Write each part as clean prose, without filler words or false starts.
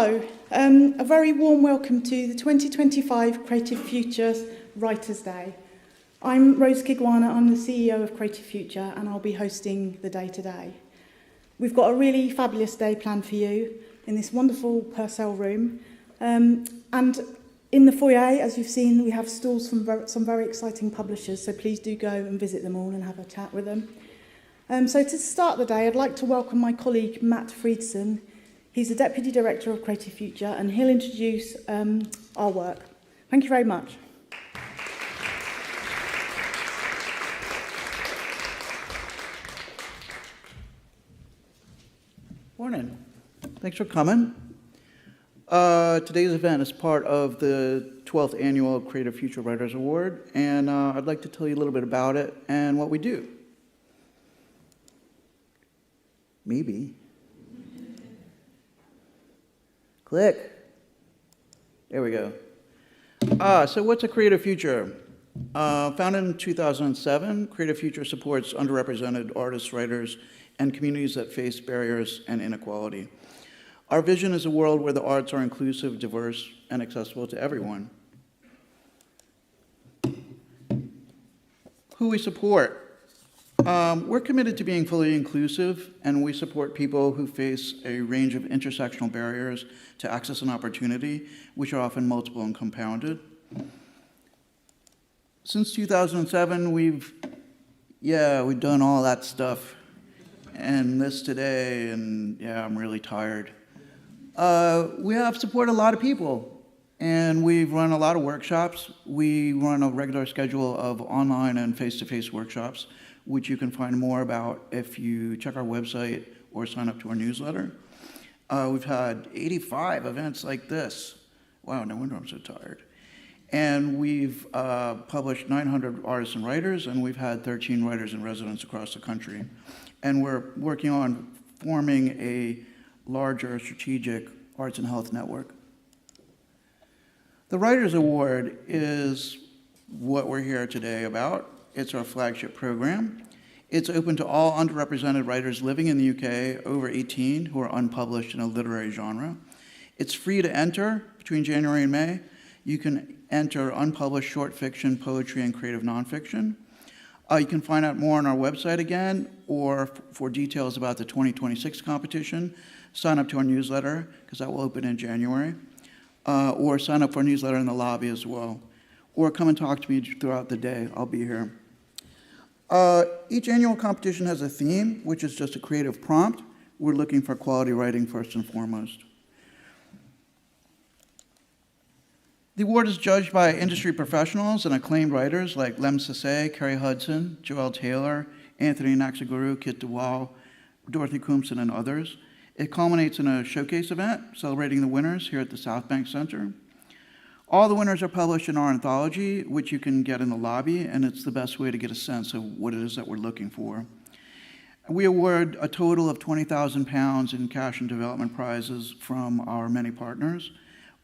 So, a very warm welcome to the 2025 Creative Futures Writers' Day. I'm Rose Kigwana, I'm the CEO of Creative Future, and I'll be hosting the day today. We've got a really fabulous day planned for you in this wonderful Purcell room. And in the foyer, as you've seen, we have stalls from some very exciting publishers, so please do go and visit them all and have a chat with them. So to start the day, I'd like to welcome my colleague Matt Freidson. He's the Deputy Director of Creative Future, and he'll introduce our work. Thank you very much. Morning. Thanks for coming. Today's event is part of the 12th Annual Creative Future Writers Award, and I'd like to tell you a little bit about it and what we do. Maybe. Click. There we go. So what's a Creative Future? Founded in 2007, Creative Future supports underrepresented artists, writers, and communities that face barriers and inequality. Our vision is a world where the arts are inclusive, diverse, and accessible to everyone. Who we support. We're committed to being fully inclusive, and we support people who face a range of intersectional barriers to access and opportunity, which are often multiple and compounded. Since 2007, we've done all that stuff, and this today, and yeah, I'm really tired. We have supported a lot of people, and we've run a lot of workshops. We run a regular schedule of online and face-to-face workshops, which you can find more about if you check our website or sign up to our newsletter. We've had 85 events like this. Wow, no wonder I'm so tired. And we've published 900 artists and writers, and we've had 13 writers in residence across the country. And we're working on forming a larger strategic arts and health network. The Writers Award is what we're here today about. It's our flagship program. It's open to all underrepresented writers living in the UK over 18 who are unpublished in a literary genre. It's free to enter between January and May. You can enter unpublished short fiction, poetry, and creative nonfiction. You can find out more on our website again, or for details about the 2026 competition, sign up to our newsletter, because that will open in January, or sign up for our newsletter in the lobby as well. Or come and talk to me throughout the day. I'll be here. Each annual competition has a theme, which is just a creative prompt. We're looking for quality writing first and foremost. The award is judged by industry professionals and acclaimed writers like Lem Sase, Carrie Hudson, Joelle Taylor, Anthony Naxaguru, Kit DeWall, Dorothy Coomson, and others. It culminates in a showcase event celebrating the winners here at the South Bank Center. All the winners are published in our anthology, which you can get in the lobby, and it's the best way to get a sense of what it is that we're looking for. We award a total of £20,000 in cash and development prizes from our many partners,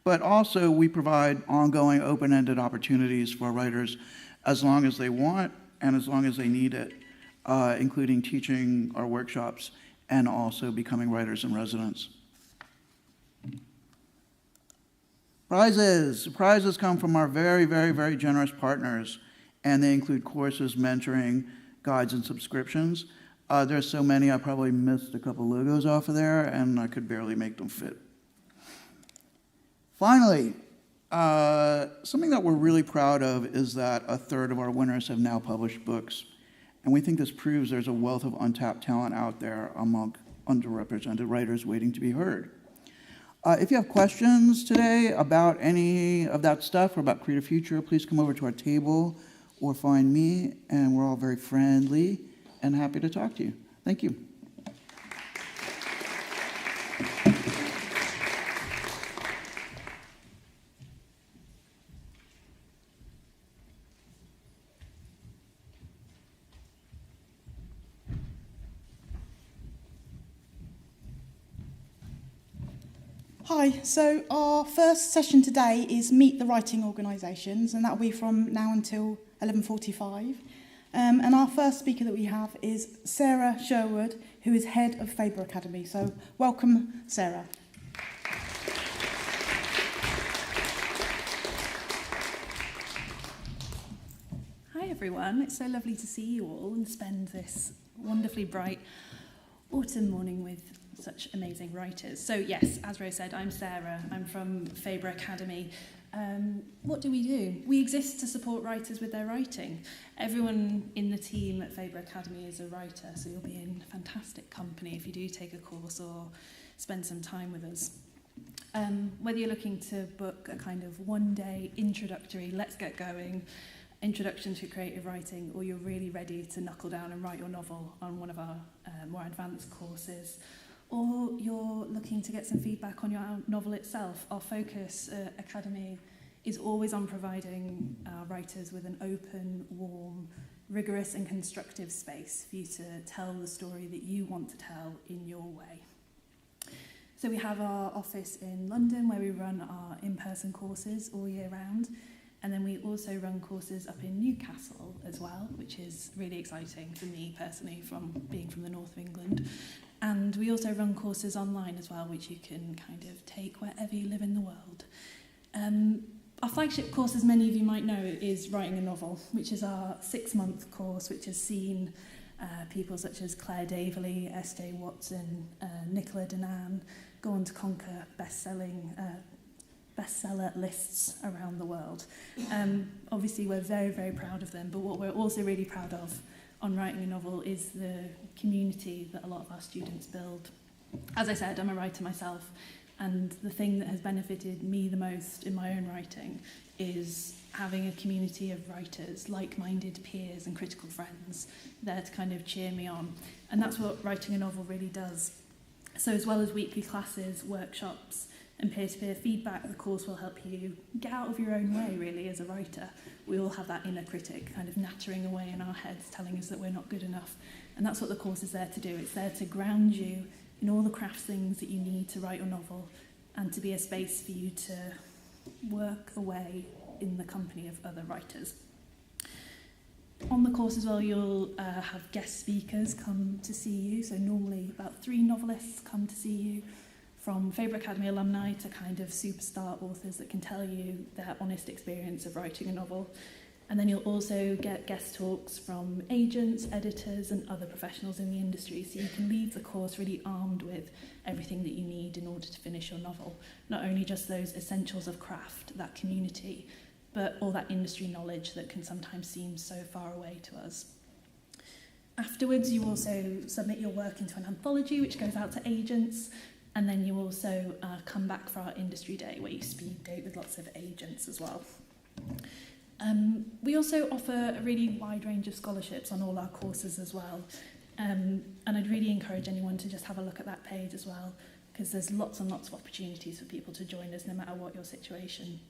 but also we provide ongoing open-ended opportunities for writers as long as they want and as long as they need it, including teaching our workshops and also becoming writers in residence. Prizes. Prizes come from our very, very, very generous partners, and they include courses, mentoring, guides, and subscriptions. There's so many, I probably missed a couple logos off of there, and I could barely make them fit. Finally, something that we're really proud of is that a third of our winners have now published books, and we think this proves there's a wealth of untapped talent out there among underrepresented writers waiting to be heard. If you have questions today about any of that stuff or about Creative Future, please come over to our table or find me, and we're all very friendly and happy to talk to you. Thank you. Hi, so our first session today is Meet the Writing Organisations, and that will be from now until 11:45. And our first speaker that we have is Sara Sherwood, who is head of Faber Academy. So welcome, Sara. everyone. It's so lovely to see you all and spend this wonderfully bright autumn morning with such amazing writers. So yes, as Rose said, I'm Sarah. I'm from Faber Academy. What do? We exist to support writers with their writing. Everyone in the team at Faber Academy is a writer, so you'll be in fantastic company if you do take a course or spend some time with us. Whether you're looking to book a kind of one-day introductory, let's get going, introduction to creative writing, or you're really ready to knuckle down and write your novel on one of our more advanced courses, or you're looking to get some feedback on your novel itself, our focus Academy is always on providing our writers with an open, warm, rigorous and constructive space for you to tell the story that you want to tell in your way. So we have our office in London where we run our in-person courses all year round. And then we also run courses up in Newcastle as well, which is really exciting for me personally from being from the north of England. And we also run courses online as well, which you can kind of take wherever you live in the world. Our flagship course, as many of you might know, is Writing a Novel, which is our 6-month course, which has seen people such as Claire Daverley, S.J. Watson, Nicola Danan go on to conquer bestseller lists around the world. Obviously, we're very, very proud of them, but what we're also really proud of on Writing a Novel is the community that a lot of our students build. As I said, I'm a writer myself, and the thing that has benefited me the most in my own writing is having a community of writers, like-minded peers and critical friends there to kind of cheer me on. And that's what Writing a Novel really does. So as well as weekly classes, workshops, and peer-to-peer feedback, the course will help you get out of your own way, really, as a writer. We all have that inner critic kind of nattering away in our heads, telling us that we're not good enough. And that's what the course is there to do. It's there to ground you in all the craft things that you need to write your novel and to be a space for you to work away in the company of other writers. On the course as well, you'll have guest speakers come to see you. So normally about 3 novelists come to see you, from Faber Academy alumni to kind of superstar authors that can tell you their honest experience of writing a novel. And then you'll also get guest talks from agents, editors, and other professionals in the industry, so you can leave the course really armed with everything that you need in order to finish your novel. Not only just those essentials of craft, that community, but all that industry knowledge that can sometimes seem so far away to us. Afterwards, you also submit your work into an anthology, which goes out to agents, and then you also come back for our industry day, where you speed date with lots of agents as well. We also offer a really wide range of scholarships on all our courses as well. And I'd really encourage anyone to just have a look at that page as well, because there's lots and lots of opportunities for people to join us no matter what your situation.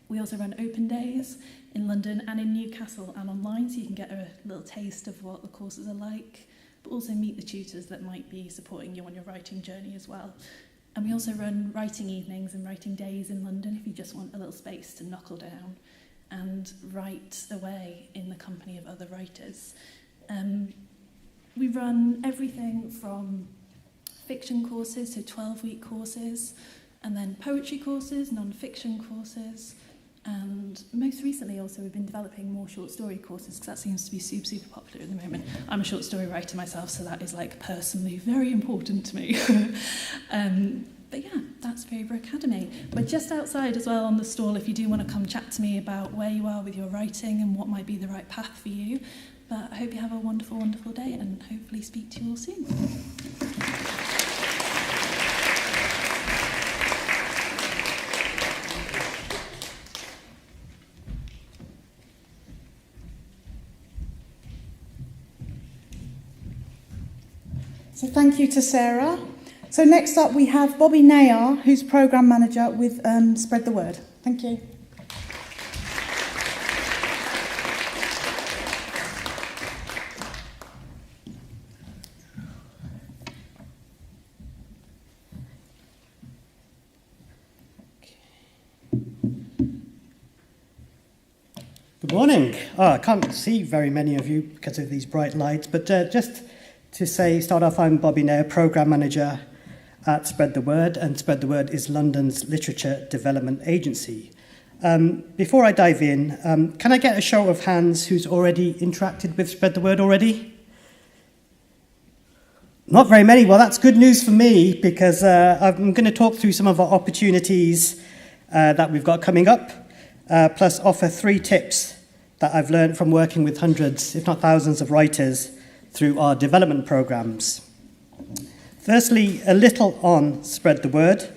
We also run open days in London and in Newcastle and online, so you can get a little taste of what the courses are like, but also meet the tutors that might be supporting you on your writing journey as well. And we also run writing evenings and writing days in London if you just want a little space to knuckle down and write away in the company of other writers. We run everything from fiction courses, so 12-week courses, and then poetry courses, non-fiction courses, and most recently also we've been developing more short story courses, because that seems to be super, super popular at the moment. I'm a short story writer myself, so that is like personally very important to me. But yeah, that's Faber Academy. We're just outside as well on the stall if you do want to come chat to me about where you are with your writing and what might be the right path for you. But I hope you have a wonderful, wonderful day and hopefully speak to you all soon. So thank you to Sarah. So next up we have Bobby Nayyar, who's Programme Manager with Spread the Word. Thank you. Good morning. I can't see very many of you because of these bright lights, but just to start off, I'm Bobby Nayyar, Programme Manager at Spread the Word, and Spread the Word is London's literature development agency. Before I dive in, can I get a show of hands who's already interacted with Spread the Word already? Not very many. Well, that's good news for me, because I'm going to talk through some of our opportunities that we've got coming up, plus offer 3 tips that I've learned from working with hundreds, if not thousands, of writers through our development programs. Firstly, a little on Spread the Word.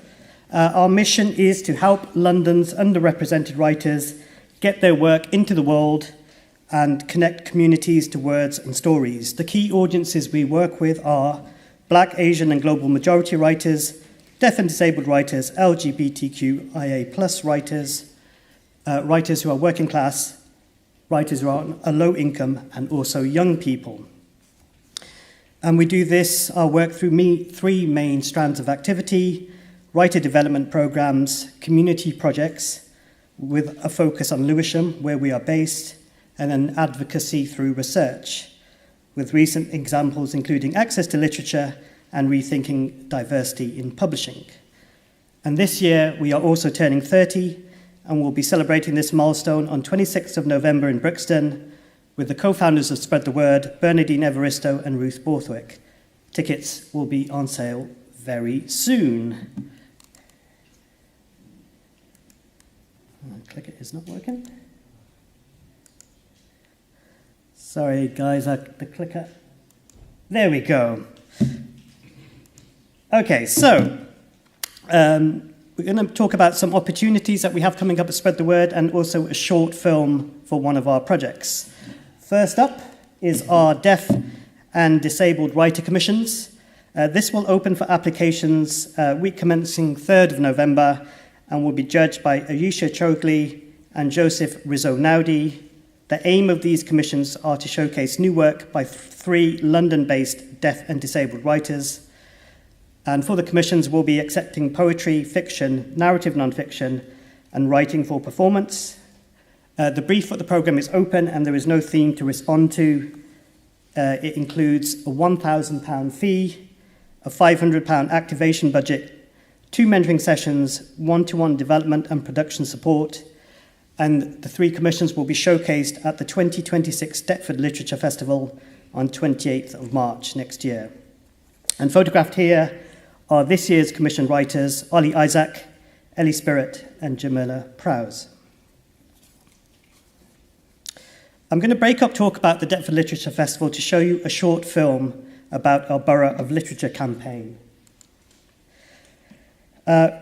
Our mission is to help London's underrepresented writers get their work into the world and connect communities to words and stories. The key audiences we work with are Black, Asian and global majority writers, deaf and disabled writers, LGBTQIA+ writers, writers who are working class, writers who are on a low income, and also young people. And we do this, our work, through 3 main strands of activity: writer development programs, community projects with a focus on Lewisham, where we are based, and then advocacy through research, with recent examples including access to literature and rethinking diversity in publishing. And this year, we are also turning 30, and we'll be celebrating this milestone on 26th of November in Brixton with the co-founders of Spread the Word, Bernardine Evaristo and Ruth Borthwick. Tickets will be on sale very soon. Clicker is not working. Sorry, guys, the clicker. There we go. Okay, so we're going to talk about some opportunities that we have coming up at Spread the Word, and also a short film for one of our projects. First up is our Deaf and Disabled Writer Commissions. This will open for applications week commencing 3rd of November and will be judged by Ayesha Chogli and Joseph Rizzo-Naudi. The aim of these commissions are to showcase new work by 3 London-based deaf and disabled writers. And for the commissions, we'll be accepting poetry, fiction, narrative non-fiction, and writing for performance. The brief for the programme is open and there is no theme to respond to. It includes a £1,000 fee, a £500 activation budget, 2 mentoring sessions, one-to-one development and production support, and the 3 commissions will be showcased at the 2026 Deptford Literature Festival on 28th of March next year. And photographed here are this year's commissioned writers, Ollie Isaac, Ellie Spirit, and Jamila Prowse. I'm going to break up talk about the Deptford Literature Festival to show you a short film about our Borough of Literature campaign.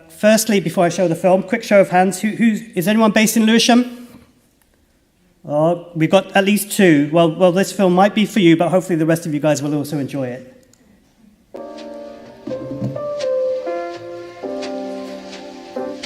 Firstly, before I show the film, quick show of hands. Is anyone based in Lewisham? Oh, we've got at least 2. Well, this film might be for you, but hopefully the rest of you guys will also enjoy it.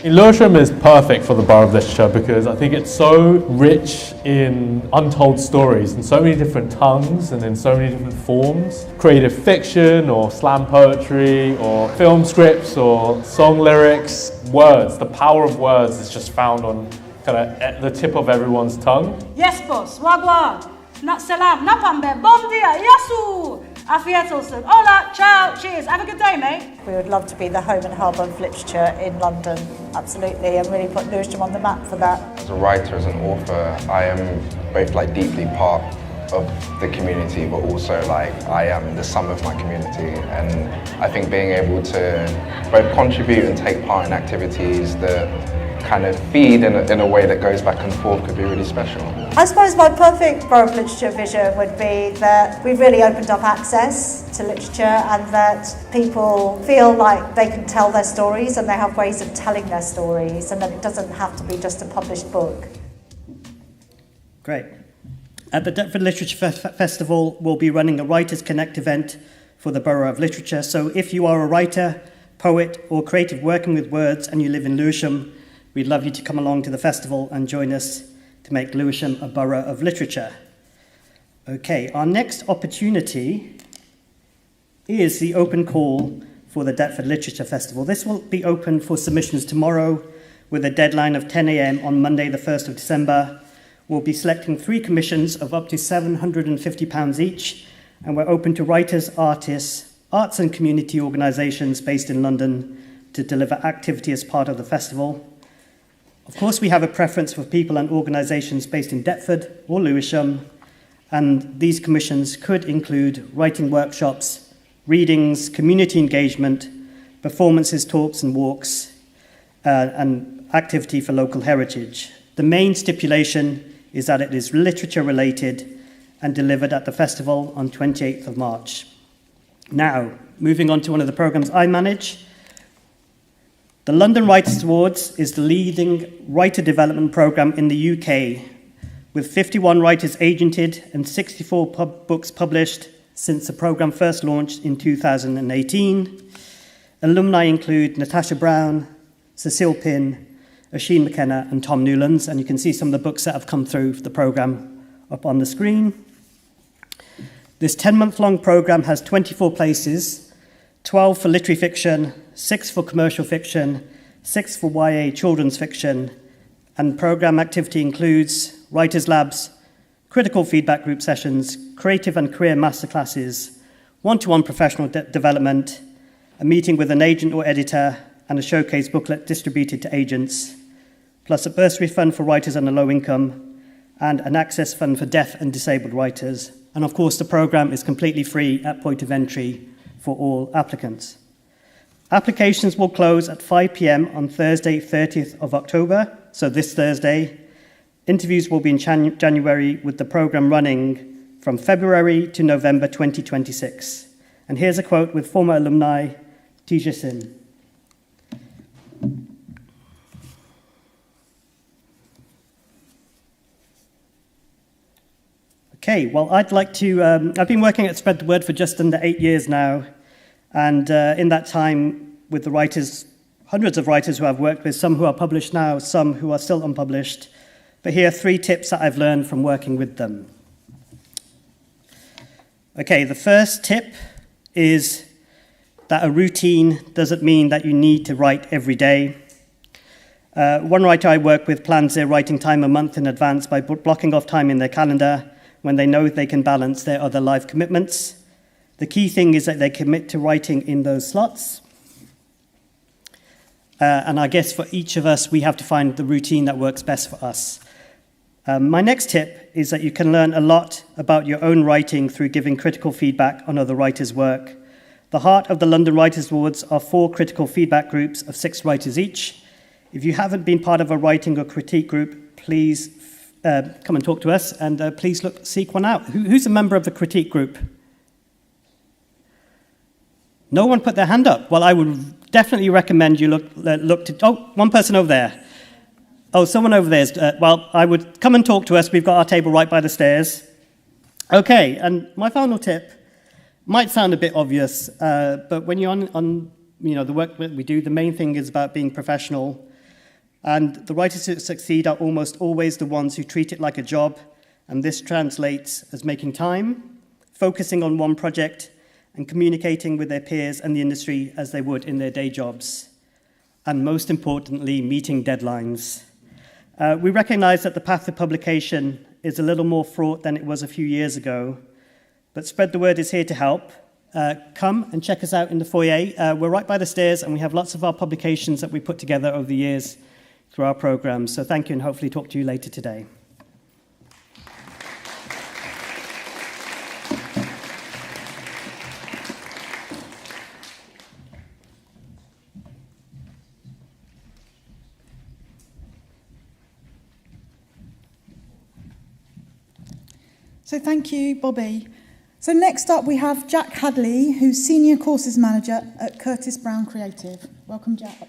Lewisham is perfect for the Borough of Literature because I think it's so rich in untold stories in so many different tongues and in so many different forms. Creative fiction or slam poetry or film scripts or song lyrics, words. The power of words is just found on kind of at the tip of everyone's tongue. Yes, boss. Wagwan. Not salam. Napambe. Bom dia. Yasu. Afiatilson. Hola. Ciao. Cheers. Have a good day, mate. We would love to be the home and hub of literature in London, absolutely, and really put Lewisham on the map for that. As a writer, as an author, I am both deeply part of the community, but also I am the sum of my community. And I think being able to both contribute and take part in activities that kind of feed in a way that goes back and forth could be really special. I suppose my perfect Borough of Literature vision would be that we've really opened up access to literature and that people feel like they can tell their stories and they have ways of telling their stories and that it doesn't have to be just a published book. Great. At the Deptford Literature Festival, we'll be running a Writers Connect event for the Borough of Literature. So if you are a writer, poet or creative working with words and you live in Lewisham, we'd love you to come along to the festival and join us to make Lewisham a Borough of Literature. Okay, our next opportunity is the open call for the Deptford Literature Festival. This will be open for submissions tomorrow with a deadline of 10 a.m. on Monday the 1st of December. We'll be selecting 3 commissions of up to £750 each, and we're open to writers, artists, arts and community organisations based in London to deliver activity as part of the festival. Of course, we have a preference for people and organisations based in Deptford or Lewisham, and these commissions could include writing workshops, readings, community engagement, performances, talks and walks, and activity for local heritage. The main stipulation is that it is literature related and delivered at the festival on 28th of March. Now, moving on to one of the programmes I manage. The London Writers' Awards is the leading writer development programme in the UK, with 51 writers agented and 64 books published since the programme first launched in 2018. Alumni include Natasha Brown, Cecile Pinn, Oisin McKenna and Tom Newlands, and you can see some of the books that have come through the programme up on the screen. This 10-month-long programme has 24 places, 12 for literary fiction, 6 for commercial fiction, 6 for YA children's fiction, and programme activity includes writers' labs, critical feedback group sessions, creative and career masterclasses, one-to-one professional development, a meeting with an agent or editor, and a showcase booklet distributed to agents, plus a bursary fund for writers on a low income, and an access fund for deaf and disabled writers. And of course, the programme is completely free at point of entry for all applicants. Applications will close at 5 p.m. on Thursday, 30th of October, so this Thursday. Interviews will be in January, with the programme running from February to November 2026. And here's a quote with former alumni Tisha Sin. Okay, well, I'd like to, I've been working at Spread the Word for just under 8 years now, and in that time with the writers, hundreds of writers who I've worked with, some who are published now, some who are still unpublished, but here are 3 tips that I've learned from working with them. Okay, the first tip is that a routine doesn't mean that you need to write every day. One writer I work with plans their writing time a month in advance by blocking off time in their calendar when they know they can balance their other life commitments. The key thing is that they commit to writing in those slots. And I guess for each of us, we have to find the routine that works best for us. My next tip is that you can learn a lot about your own writing through giving critical feedback on other writers' work. The heart of the London Writers' Awards are 4 critical feedback groups of 6 writers each. If you haven't been part of a writing or critique group, please come and talk to us, and please seek one out. Who's a member of the critique group? No one put their hand up. Well, I would definitely recommend you look to... Oh, one person over there. Oh, someone over there is... well, I would come and talk to us. We've got our table right by the stairs. Okay, and my final tip might sound a bit obvious, but when you're on the work that we do, the main thing is about being professional. And the writers who succeed are almost always the ones who treat it like a job, and this translates as making time, focusing on one project, and communicating with their peers and the industry as they would in their day jobs. And most importantly, meeting deadlines. We recognise that the path to publication is a little more fraught than it was a few years ago, but Spread the Word is here to help. Come and check us out in the foyer. We're right by the stairs, and we have lots of our publications that we put together over the years through our programs. So thank you, and hopefully talk to you later today. So thank you, Bobby. So next up we have Jack Hadley, who's Senior Courses Manager at Curtis Brown Creative. Welcome, Jack.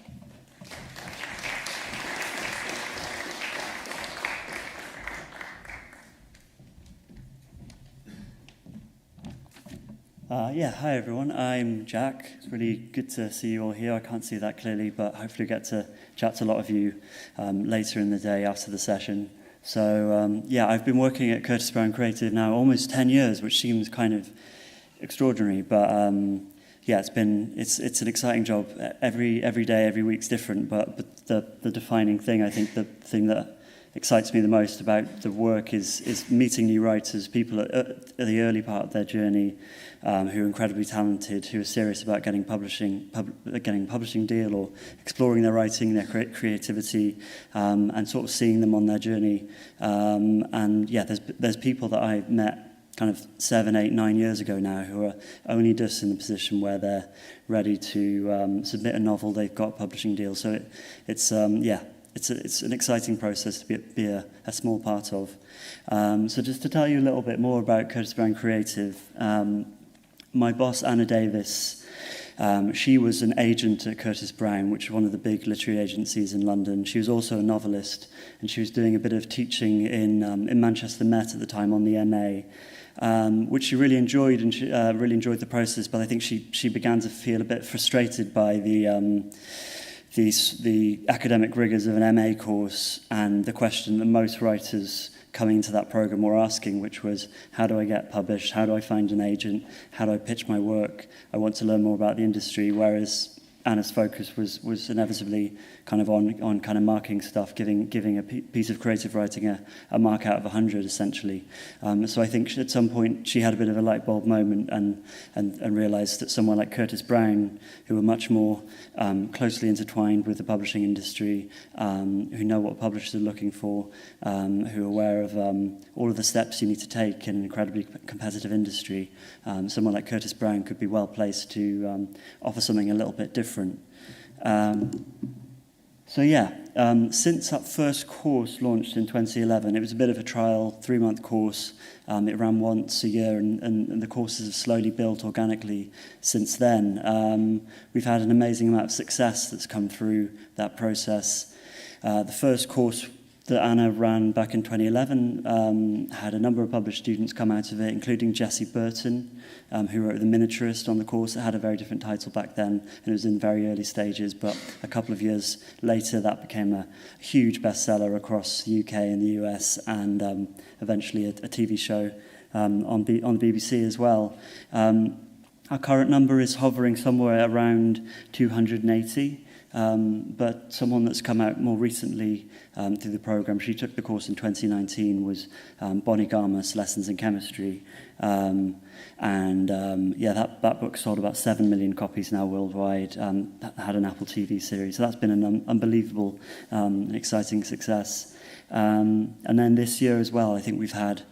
Hi everyone, I'm Jack. It's really good to see you all here. I can't see that clearly, but hopefully get to chat to a lot of you later in the day after the session. So I've been working at Curtis Brown Creative now almost 10 years, which seems kind of extraordinary, but it's an exciting job. Every day, every week's different, but the defining thing, I think the thing that excites me the most about the work is meeting new writers, people at the early part of their journey, who are incredibly talented, who are serious about getting a publishing deal or exploring their writing, their creativity, and sort of seeing them on their journey. And yeah, there's people that I met kind of 7, 8, 9 years ago now who are only just in the position where they're ready to submit a novel, they've got a publishing deal. So it's an exciting process to be a small part of. So just to tell you a little bit more about Curtis Brown Creative, my boss, Anna Davis, she was an agent at Curtis Brown, which is one of the big literary agencies in London. She was also a novelist, and she was doing a bit of teaching in Manchester Met at the time on the MA, which she really enjoyed, and she really enjoyed the process. But I think she began to feel a bit frustrated by the academic rigors of an MA course and the question that most writers coming into that program were asking, which was, how do I get published? How do I find an agent? How do I pitch my work? I want to learn more about the industry, whereas Anna's focus was inevitably kind of on kind of marking stuff, giving a piece of creative writing a mark out of 100, essentially. So I think at some point she had a bit of a light bulb moment and realised that someone like Curtis Brown, who were much more closely intertwined with the publishing industry, who know what publishers are looking for, who are aware of all of the steps you need to take in an incredibly competitive industry, someone like Curtis Brown could be well placed to offer something a little bit different. Since that first course launched in 2011, it was a bit of a trial, 3-month course. It ran once a year, and the courses have slowly built organically since then. We've had an amazing amount of success that's come through that process. The first course that Anna ran back in 2011 had a number of published students come out of it, including Jessie Burton, who wrote The Miniaturist on the course. It had a very different title back then, and it was in very early stages, but a couple of years later that became a huge bestseller across the UK and the US, and eventually a TV show on the BBC as well. Our current number is hovering somewhere around 280. But someone that's come out more recently through the programme, she took the course in 2019, was Bonnie Garmus, Lessons in Chemistry. That book sold about 7 million copies now worldwide, had an Apple TV series. So that's been an unbelievable, exciting success. And then this year as well, I think we've had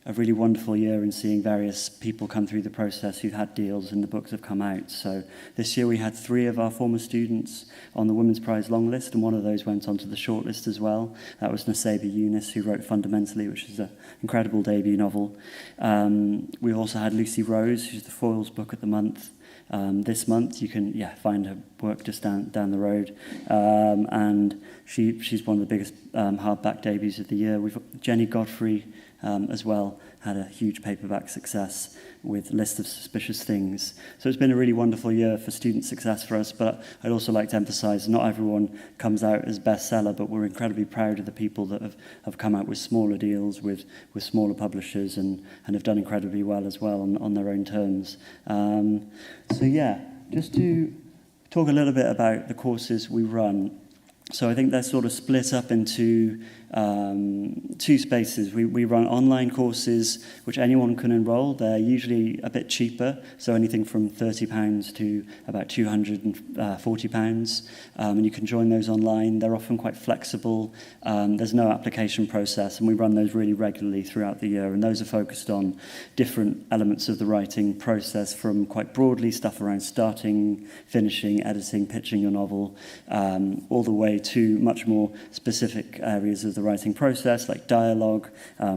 a really wonderful year in seeing various people come through the process who've had deals and the books have come out. So this year we had 3 of our former students on the Women's Prize long list, and one of those went onto the shortlist as well. That was Nasseba Yunus, who wrote Fundamentally, which is an incredible debut novel. We also had Lucy Rose, who's the Foyles Book of the Month. This month you can find her work just down the road, and she's one of the biggest hardback debuts of the year. We've got Jenny Godfrey as well, had a huge paperback success with List of Suspicious Things. So it's been a really wonderful year for student success for us, but I'd also like to emphasise not everyone comes out as bestseller, but we're incredibly proud of the people that have come out with smaller deals, with smaller publishers, and have done incredibly well as well on their own terms. Just to talk a little bit about the courses we run. So I think they're sort of split up into 2 spaces. We run online courses which anyone can enroll. They're usually a bit cheaper, so anything from £30 to about £240, and you can join those online. They're often quite flexible. There's no application process, and we run those really regularly throughout the year, and those are focused on different elements of the writing process, from quite broadly stuff around starting, finishing, editing, pitching your novel, all the way to much more specific areas of the writing process, like dialogue,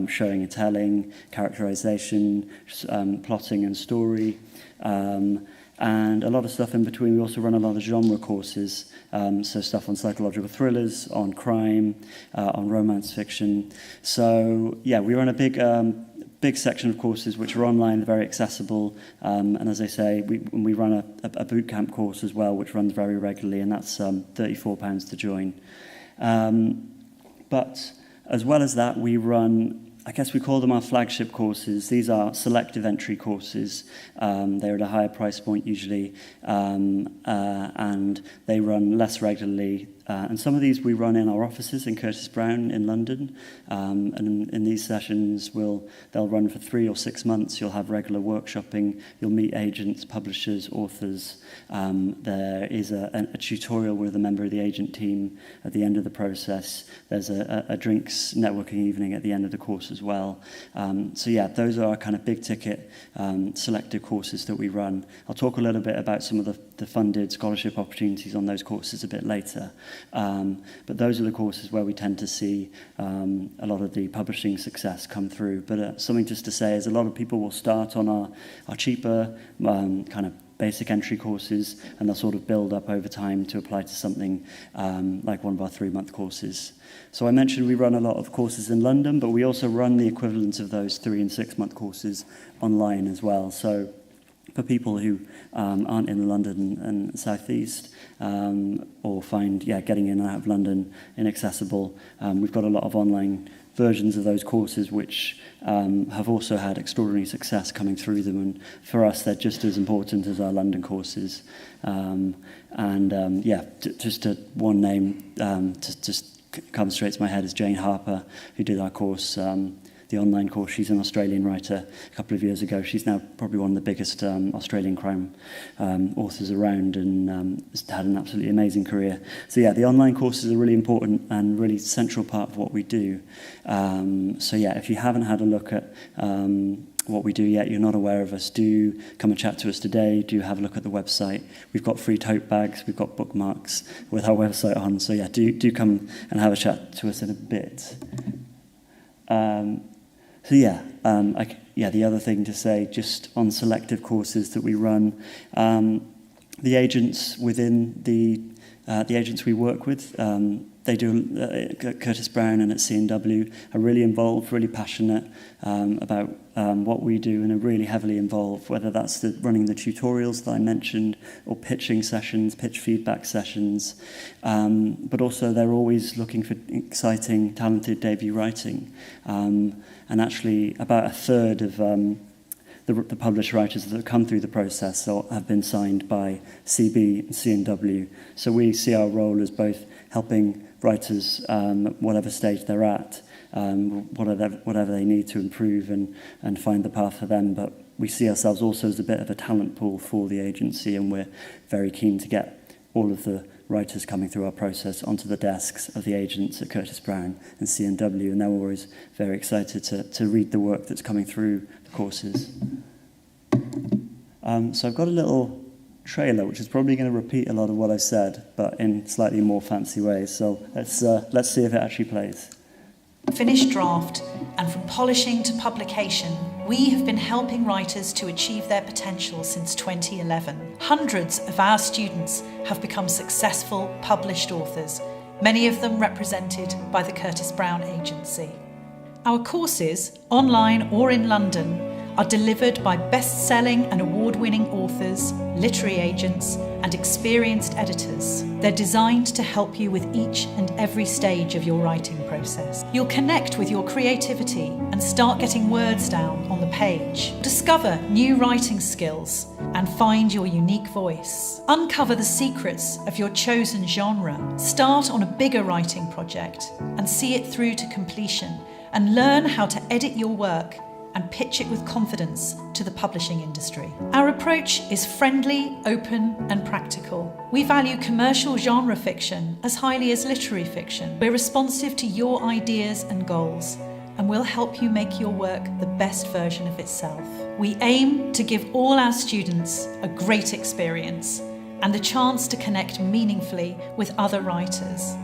showing and telling, characterization, plotting and story, and a lot of stuff in between. We also run a lot of genre courses, so stuff on psychological thrillers, on crime, on romance fiction. So we run a big section of courses which are online, very accessible, and as I say, we run a boot camp course as well, which runs very regularly, and that's £34 to join. But as well as that, we run, I guess we call them our flagship courses. These are selective entry courses. They're at a higher price point usually, and they run less regularly. And some of these we run in our offices in Curtis Brown in London. And in these sessions, they'll run for 3 or 6 months. You'll have regular workshopping. You'll meet agents, publishers, authors. There is a tutorial with a member of the agent team at the end of the process. There's a drinks networking evening at the end of the course as well. So yeah, those are our kind of big ticket selected courses that we run. I'll talk a little bit about some of the funded scholarship opportunities on those courses a bit later. But those are the courses where we tend to see a lot of the publishing success come through. But something just to say is a lot of people will start on our cheaper kind of basic entry courses, and they'll sort of build up over time to apply to something like one of our 3-month courses. So I mentioned we run a lot of courses in London, but we also run the equivalent of those 3- and 6-month courses online as well. So for people who aren't in London and South East, or find getting in and out of London inaccessible, we've got a lot of online versions of those courses which have also had extraordinary success coming through them, and for us they're just as important as our London courses. Just one name just comes straight to my head is Jane Harper, who did our course, the online course. She's an Australian writer a couple of years ago. She's now probably one of the biggest Australian crime authors around, and has had an absolutely amazing career. So yeah, the online courses are really important and really central part of what we do. If you haven't had a look at what we do yet, you're not aware of us, do come and chat to us today. Do have a look at the website. We've got free tote bags, we've got bookmarks with our website on. So yeah, do come and have a chat to us in a bit. The other thing to say, just on selective courses that we run, the agents within the agents we work with, they do at Curtis Brown and at C&W are really involved, really passionate about what we do, and are really heavily involved, whether that's running the tutorials that I mentioned, or pitching sessions, pitch feedback sessions. But also they're always looking for exciting, talented debut writing. And actually about a third of the published writers that have come through the process have been signed by CB and C&W. So we see our role as both helping writers, whatever stage they're at, whatever they need to improve and find the path for them. But we see ourselves also as a bit of a talent pool for the agency, and we're very keen to get all of the writers coming through our process onto the desks of the agents at Curtis Brown and C&W, and they're always very excited to read the work that's coming through the courses. So I've got a little trailer, which is probably going to repeat a lot of what I said, but in slightly more fancy ways. So let's see if it actually plays. Finished draft, and from polishing to publication, we have been helping writers to achieve their potential since 2011. Hundreds of our students have become successful published authors, many of them represented by the Curtis Brown Agency. Our courses, online or in London, are delivered by best-selling and award-winning authors, literary agents, and experienced editors. They're designed to help you with each and every stage of your writing process. You'll connect with your creativity and start getting words down on the page. Discover new writing skills and find your unique voice. Uncover the secrets of your chosen genre. Start on a bigger writing project and see it through to completion, and learn how to edit your work and pitch it with confidence to the publishing industry. Our approach is friendly, open, and practical. We value commercial genre fiction as highly as literary fiction. We're responsive to your ideas and goals, and we'll help you make your work the best version of itself. We aim to give all our students a great experience and the chance to connect meaningfully with other writers.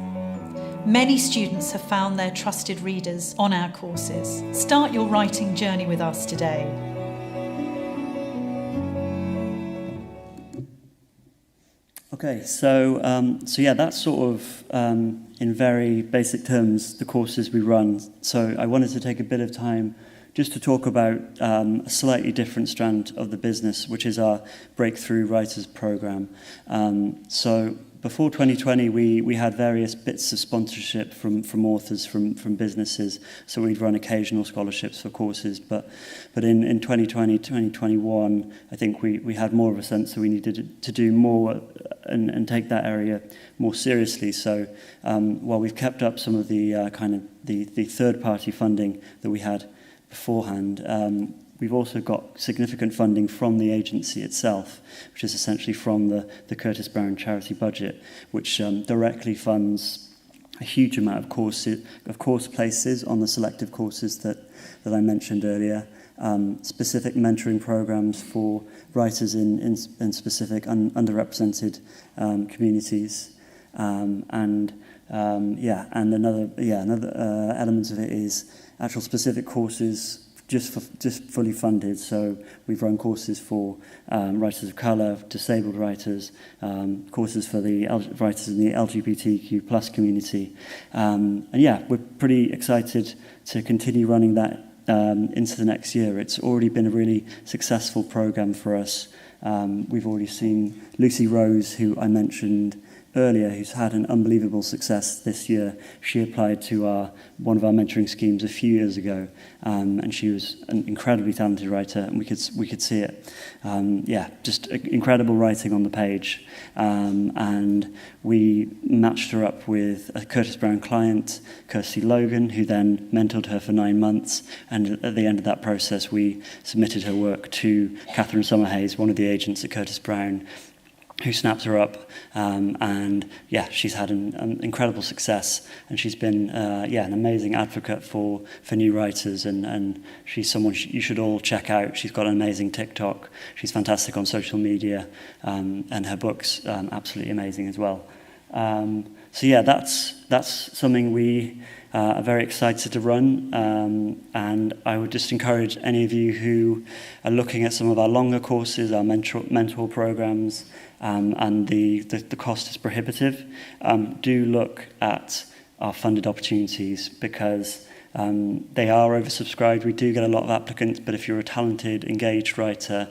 Many students have found their trusted readers on our courses. Start your writing journey with us today. Okay, so that's sort of, in very basic terms, the courses we run. So I wanted to take a bit of time just to talk about a slightly different strand of the business, which is our Breakthrough Writers Programme. So before 2020, we had various bits of sponsorship from authors, from businesses. So we'd run occasional scholarships for courses. But in 2020, 2021, I think we had more of a sense that we needed to do more and take that area more seriously. So while we've kept up some of the the third-party funding that we had beforehand, we've also got significant funding from the agency itself, which is essentially from the Curtis Brown charity budget, which directly funds a huge amount of course places on the selective courses that I mentioned earlier, specific mentoring programs for writers in specific underrepresented communities, and another element of it is actual specific courses just fully funded. So we've run courses for writers of colour, disabled writers, courses for the writers in the LGBTQ plus community. We're pretty excited to continue running that into the next year. It's already been a really successful programme for us. We've already seen Lucy Rose, who I mentioned earlier, who's had an unbelievable success this year. She applied to one of our mentoring schemes a few years ago, and she was an incredibly talented writer, and we could see it. Just incredible writing on the page, and we matched her up with a Curtis Brown client, Kirsty Logan, who then mentored her for 9 months, and at the end of that process we submitted her work to Catherine Summerhayes, one of the agents at Curtis Brown, who snapped her up, and she's had an incredible success, and she's been an amazing advocate for new writers, and she's someone you should all check out. She's got an amazing TikTok, she's fantastic on social media, and her book's absolutely amazing as well. That's something we are very excited to run, and I would just encourage any of you who are looking at some of our longer courses, our mentor programs, and the cost is prohibitive. Do look at our funded opportunities, because they are oversubscribed. We do get a lot of applicants, but if you're a talented, engaged writer,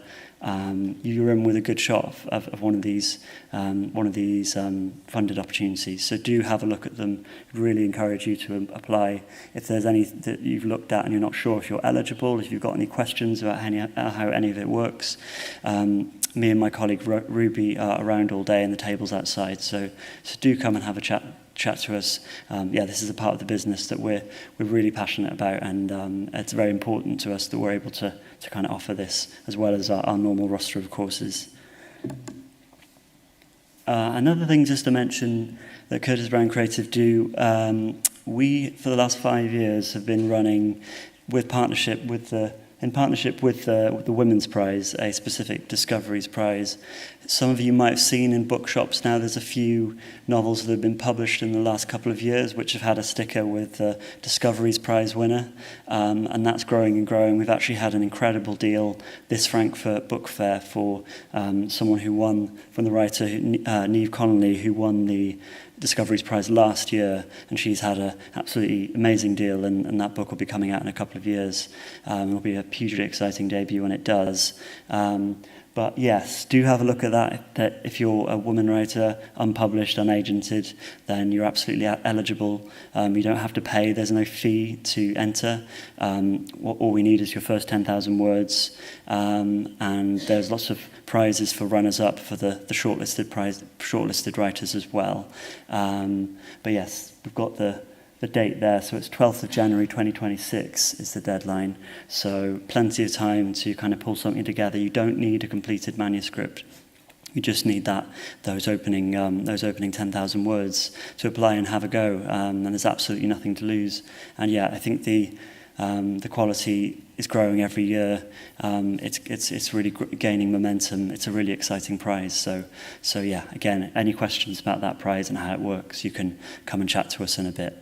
you're in with a good shot of one of these funded opportunities. So do have a look at them. Really encourage you to apply. If there's any that you've looked at and you're not sure if you're eligible, if you've got any questions about how any of it works, me and my colleague Ruby are around all day, and the table's outside. So do come and have a chat to us. This is a part of the business that we're really passionate about, and it's very important to us that we're able to kind of offer this as well as our normal roster of courses. Another thing just to mention that Curtis Brown Creative do, we for the last 5 years have been running in partnership with the Women's Prize, a specific Discoveries Prize. Some of you might have seen in bookshops now there's a few novels that have been published in the last couple of years which have had a sticker with the Discoveries Prize winner, and that's growing and growing. We've actually had an incredible deal this Frankfurt Book Fair for someone who won, from the writer Niamh Connolly, who won the Discoveries Prize last year, and she's had an absolutely amazing deal, and that book will be coming out in a couple of years. It'll be a hugely exciting debut when it does. But yes, do have a look at that. If you're a woman writer, unpublished, unagented, then you're absolutely eligible. You don't have to pay. There's no fee to enter. All we need is your first 10,000 words. And there's lots of prizes for runners-up for the shortlisted writers as well. But yes, we've got the date there, so it's 12th of January 2026 is the deadline, so plenty of time to kind of pull something together. You don't need a completed manuscript, you just need those opening 10,000 words to apply and have a go, and there's absolutely nothing to lose. And I think the quality is growing every year. It's really gaining momentum. It's a really exciting prize. So again, any questions about that prize and how it works, you can come and chat to us in a bit.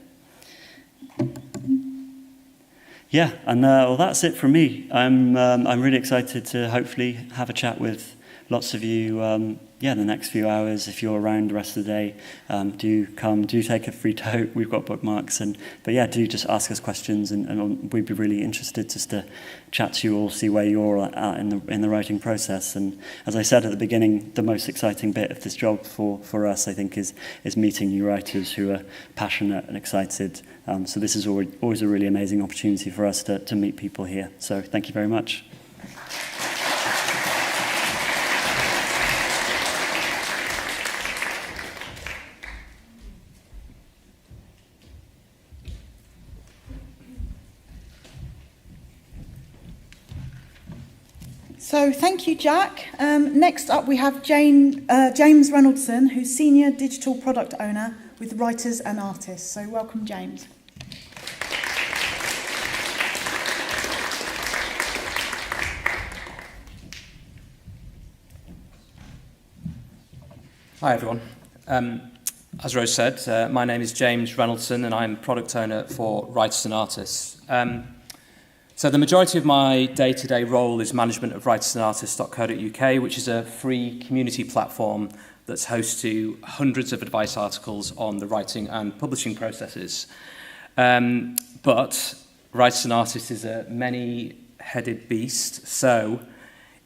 That's it from me. I'm really excited to hopefully have a chat with lots of you the next few hours, if you're around the rest of the day, do take a free tote. We've got bookmarks, but yeah, do just ask us questions, and we'd be really interested just to chat to you all, see where you're at in the writing process. And as I said at the beginning, the most exciting bit of this job for us, I think, is meeting new writers who are passionate and excited. So this is always a really amazing opportunity for us to meet people here. So thank you very much. So thank you, Jack. Next up, we have James Rennoldson, who's Senior Digital Product Owner with Writers and Artists. So welcome, James. Hi, everyone. As Rose said, my name is James Rennoldson, and I'm Product Owner for Writers and Artists. So the majority of my day-to-day role is management of writersанdartists.co.uk, which is a free community platform that's host to hundreds of advice articles on the writing and publishing processes. But Writers and Artists is a many-headed beast, so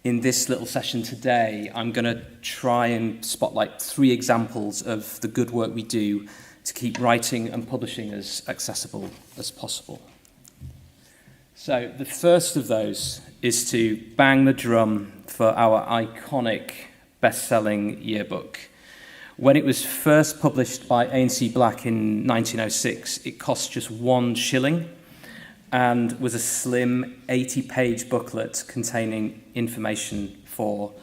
in this little session today, I'm going to try and spotlight 3 examples of the good work we do to keep writing and publishing as accessible as possible. So the first of those is to bang the drum for our iconic best-selling yearbook. When it was first published by A&C Black in 1906, it cost just 1 shilling and was a slim 80-page booklet containing information for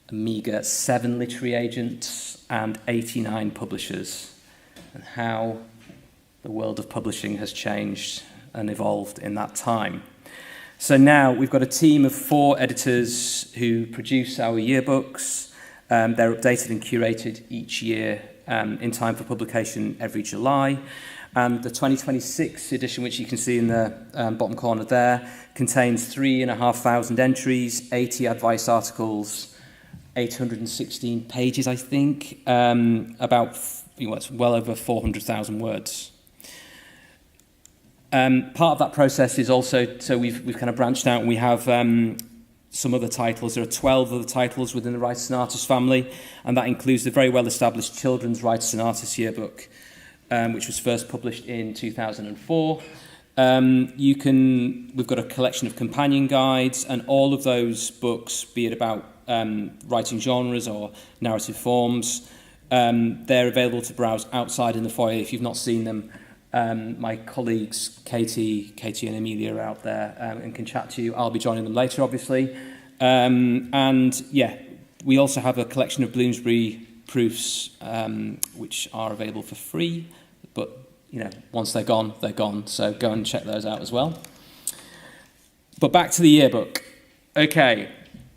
a meagre 7 literary agents and 89 publishers, and how the world of publishing has changed and evolved in that time. So now we've got a team of 4 editors who produce our yearbooks. They're updated and curated each year in time for publication every July. And the 2026 edition, which you can see in the bottom corner there, contains 3,500 entries, 80 advice articles, 816 pages, I think, it's well over 400,000 words. Part of that process is also, so we've kind of branched out, and we have some other titles. There are 12 other titles within the Writers and Artists family, and that includes the very well-established Children's Writers and Artists Yearbook, which was first published in 2004. We've got a collection of companion guides, and all of those books, be it about writing genres or narrative forms, they're available to browse outside in the foyer if you've not seen them. My colleagues, Katie and Amelia are out there and can chat to you. I'll be joining them later, obviously. We also have a collection of Bloomsbury proofs, which are available for free. But, once they're gone, they're gone. So go and check those out as well. But back to the yearbook. Okay.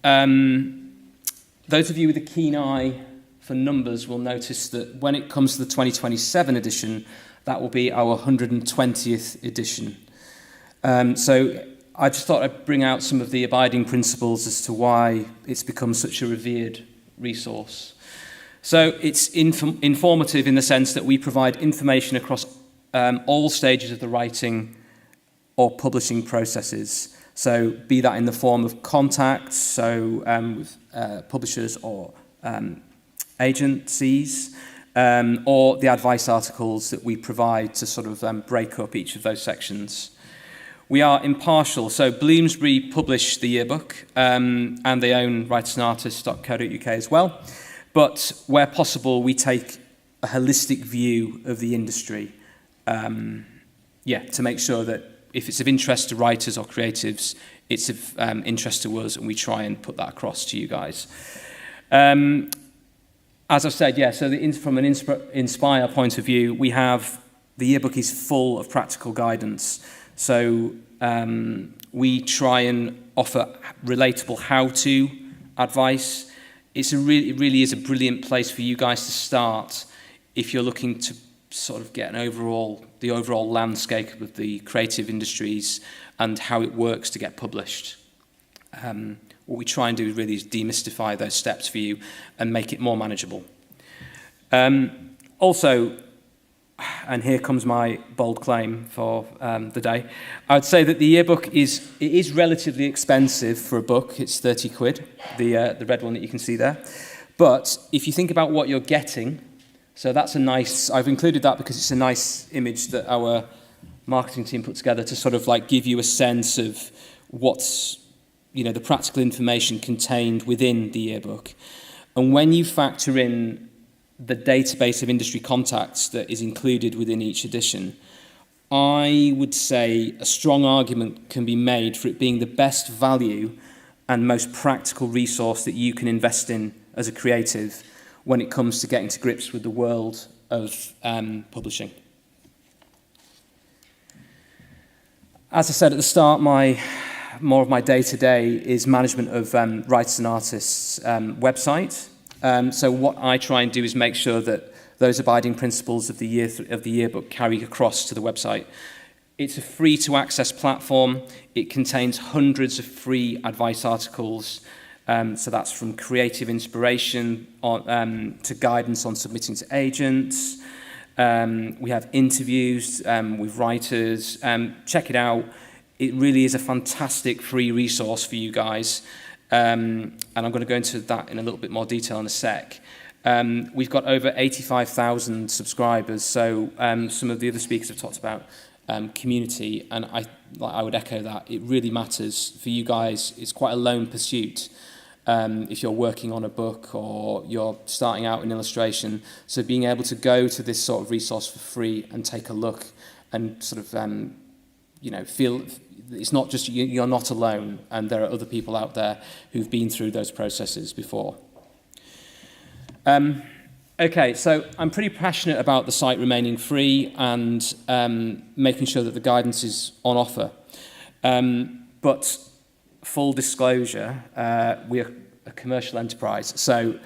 Those of you with a keen eye for numbers will notice that when it comes to the 2027 edition, that will be our 120th edition. So I just thought I'd bring out some of the abiding principles as to why it's become such a revered resource. So it's informative in the sense that we provide information across all stages of the writing or publishing processes. So be that in the form of contacts, so with publishers or agencies, or the advice articles that we provide to sort of break up each of those sections. We are impartial, so Bloomsbury publish the yearbook, and they own writersанdartists.co.uk as well. But where possible, we take a holistic view of the industry, to make sure that if it's of interest to writers or creatives, it's of interest to us, and we try and put that across to you guys. As I've said, so from an Inspire point of view, we have, the yearbook is full of practical guidance. So we try and offer relatable how-to advice. It really is a brilliant place for you guys to start if you're looking to sort of get the overall landscape of the creative industries and how it works to get published. What we try and do really is demystify those steps for you and make it more manageable. Also, and here comes my bold claim for the day, I would say that the yearbook is relatively expensive for a book. It's 30 quid, the red one that you can see there. But if you think about what you're getting, so that's a nice, I've included that because it's a nice image that our marketing team put together to sort of like give you a sense of what's, the practical information contained within the yearbook. And when you factor in the database of industry contacts that is included within each edition, I would say a strong argument can be made for it being the best value and most practical resource that you can invest in as a creative when it comes to getting to grips with the world of publishing. As I said at the start, more of my day-to-day is management of Writers and Artists' website. So what I try and do is make sure that those abiding principles of the yearbook carry across to the website. It's a free-to-access platform. It contains hundreds of free advice articles. So that's from creative inspiration to guidance on submitting to agents. We have interviews with writers. Check it out. It really is a fantastic free resource for you guys. And I'm going to go into that in a little bit more detail in a sec. We've got over 85,000 subscribers, so some of the other speakers have talked about community, and I would echo that. It really matters for you guys. It's quite a lone pursuit if you're working on a book or you're starting out in illustration. So being able to go to this sort of resource for free and take a look and sort of, feel it's not just you're not alone, and there are other people out there who've been through those processes before. Okay, so I'm pretty passionate about the site remaining free and making sure that the guidance is on offer. But full disclosure, we're a commercial enterprise, so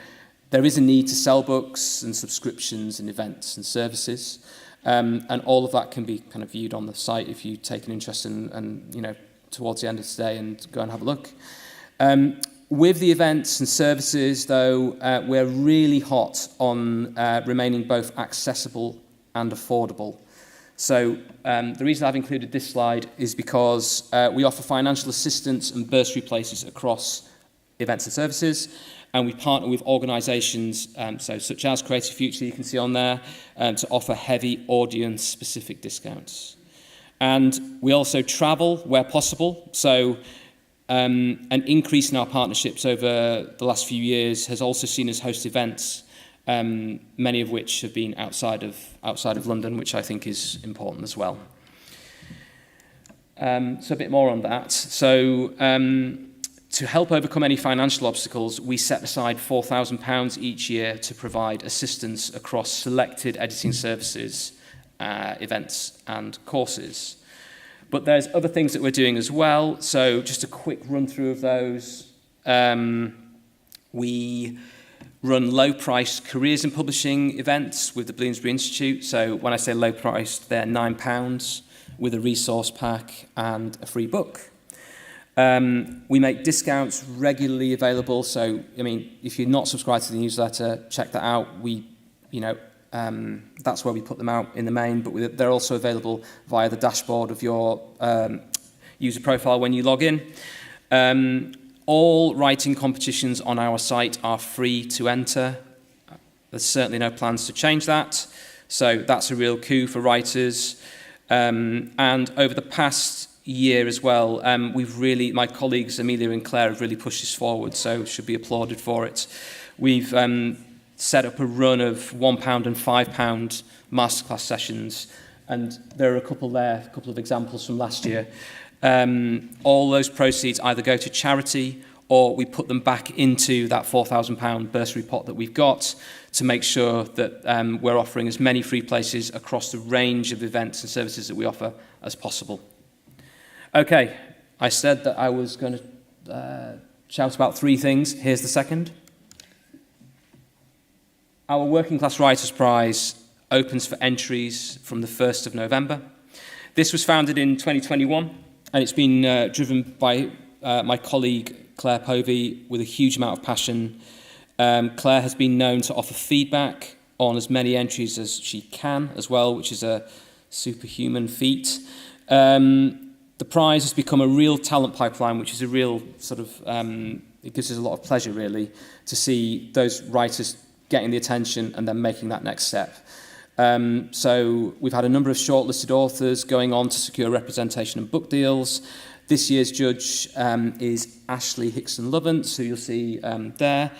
there is a need to sell books and subscriptions and events and services. And all of that can be kind of viewed on the site if you take an interest and towards the end of today and go and have a look. With the events and services, though, we're really hot on remaining both accessible and affordable. So the reason I've included this slide is because we offer financial assistance and bursary places across events and services. And we partner with organisations, such as Creative Future, you can see on there, to offer heavy audience-specific discounts. And we also travel where possible. So an increase in our partnerships over the last few years has also seen us host events, many of which have been outside of London, which I think is important as well. So a bit more on that. So to help overcome any financial obstacles, we set aside £4,000 each year to provide assistance across selected editing services, events and courses. But there's other things that we're doing as well. So just a quick run through of those. We run low-priced careers in publishing events with the Bloomsbury Institute. So when I say low-priced, they're £9 with a resource pack and a free book. We make discounts regularly available. So, if you're not subscribed to the newsletter, check that out. That's where we put them out in the main, but they're also available via the dashboard of your user profile when you log in. All writing competitions on our site are free to enter. There's certainly no plans to change that. So that's a real coup for writers. And over the past year as well, my colleagues Amelia and Claire have really pushed this forward, so should be applauded for it. We've set up a run of £1 and £5 masterclass sessions, and there are a couple of examples from last year. All those proceeds either go to charity or we put them back into that £4,000 bursary pot that we've got to make sure that we're offering as many free places across the range of events and services that we offer as possible. Okay, I said that I was going to shout about three things. Here's the second. Our Working Class Writers Prize opens for entries from the 1st of November. This was founded in 2021, and it's been driven by my colleague Claire Povey with a huge amount of passion. Claire has been known to offer feedback on as many entries as she can as well, which is a superhuman feat. The prize has become a real talent pipeline, which is a real sort of, it gives us a lot of pleasure really to see those writers getting the attention and then making that next step. So we've had a number of shortlisted authors going on to secure representation and book deals. This year's judge is Ashley Hickson-Lovance, who you'll see there.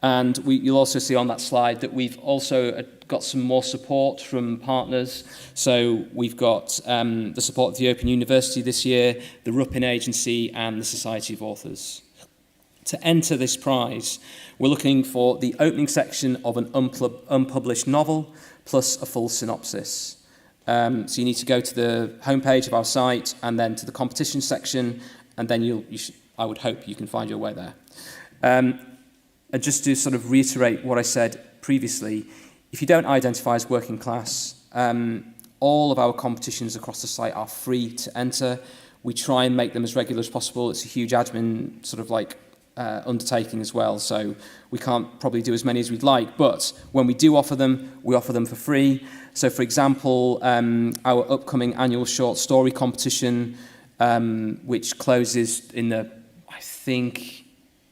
And you'll also see on that slide that we've also got some more support from partners. So we've got the support of the Open University this year, the Ruppin Agency and the Society of Authors. To enter this prize, we're looking for the opening section of an unpublished novel plus a full synopsis. So you need to go to the homepage of our site and then to the competition section, and then I would hope you can find your way there. And just to sort of reiterate what I said previously, if you don't identify as working class, all of our competitions across the site are free to enter. We try and make them as regular as possible. It's a huge admin sort of like undertaking as well, so we can't probably do as many as we'd like, but when we do offer them, we offer them for free. So for example, our upcoming annual short story competition, which closes in the, I think,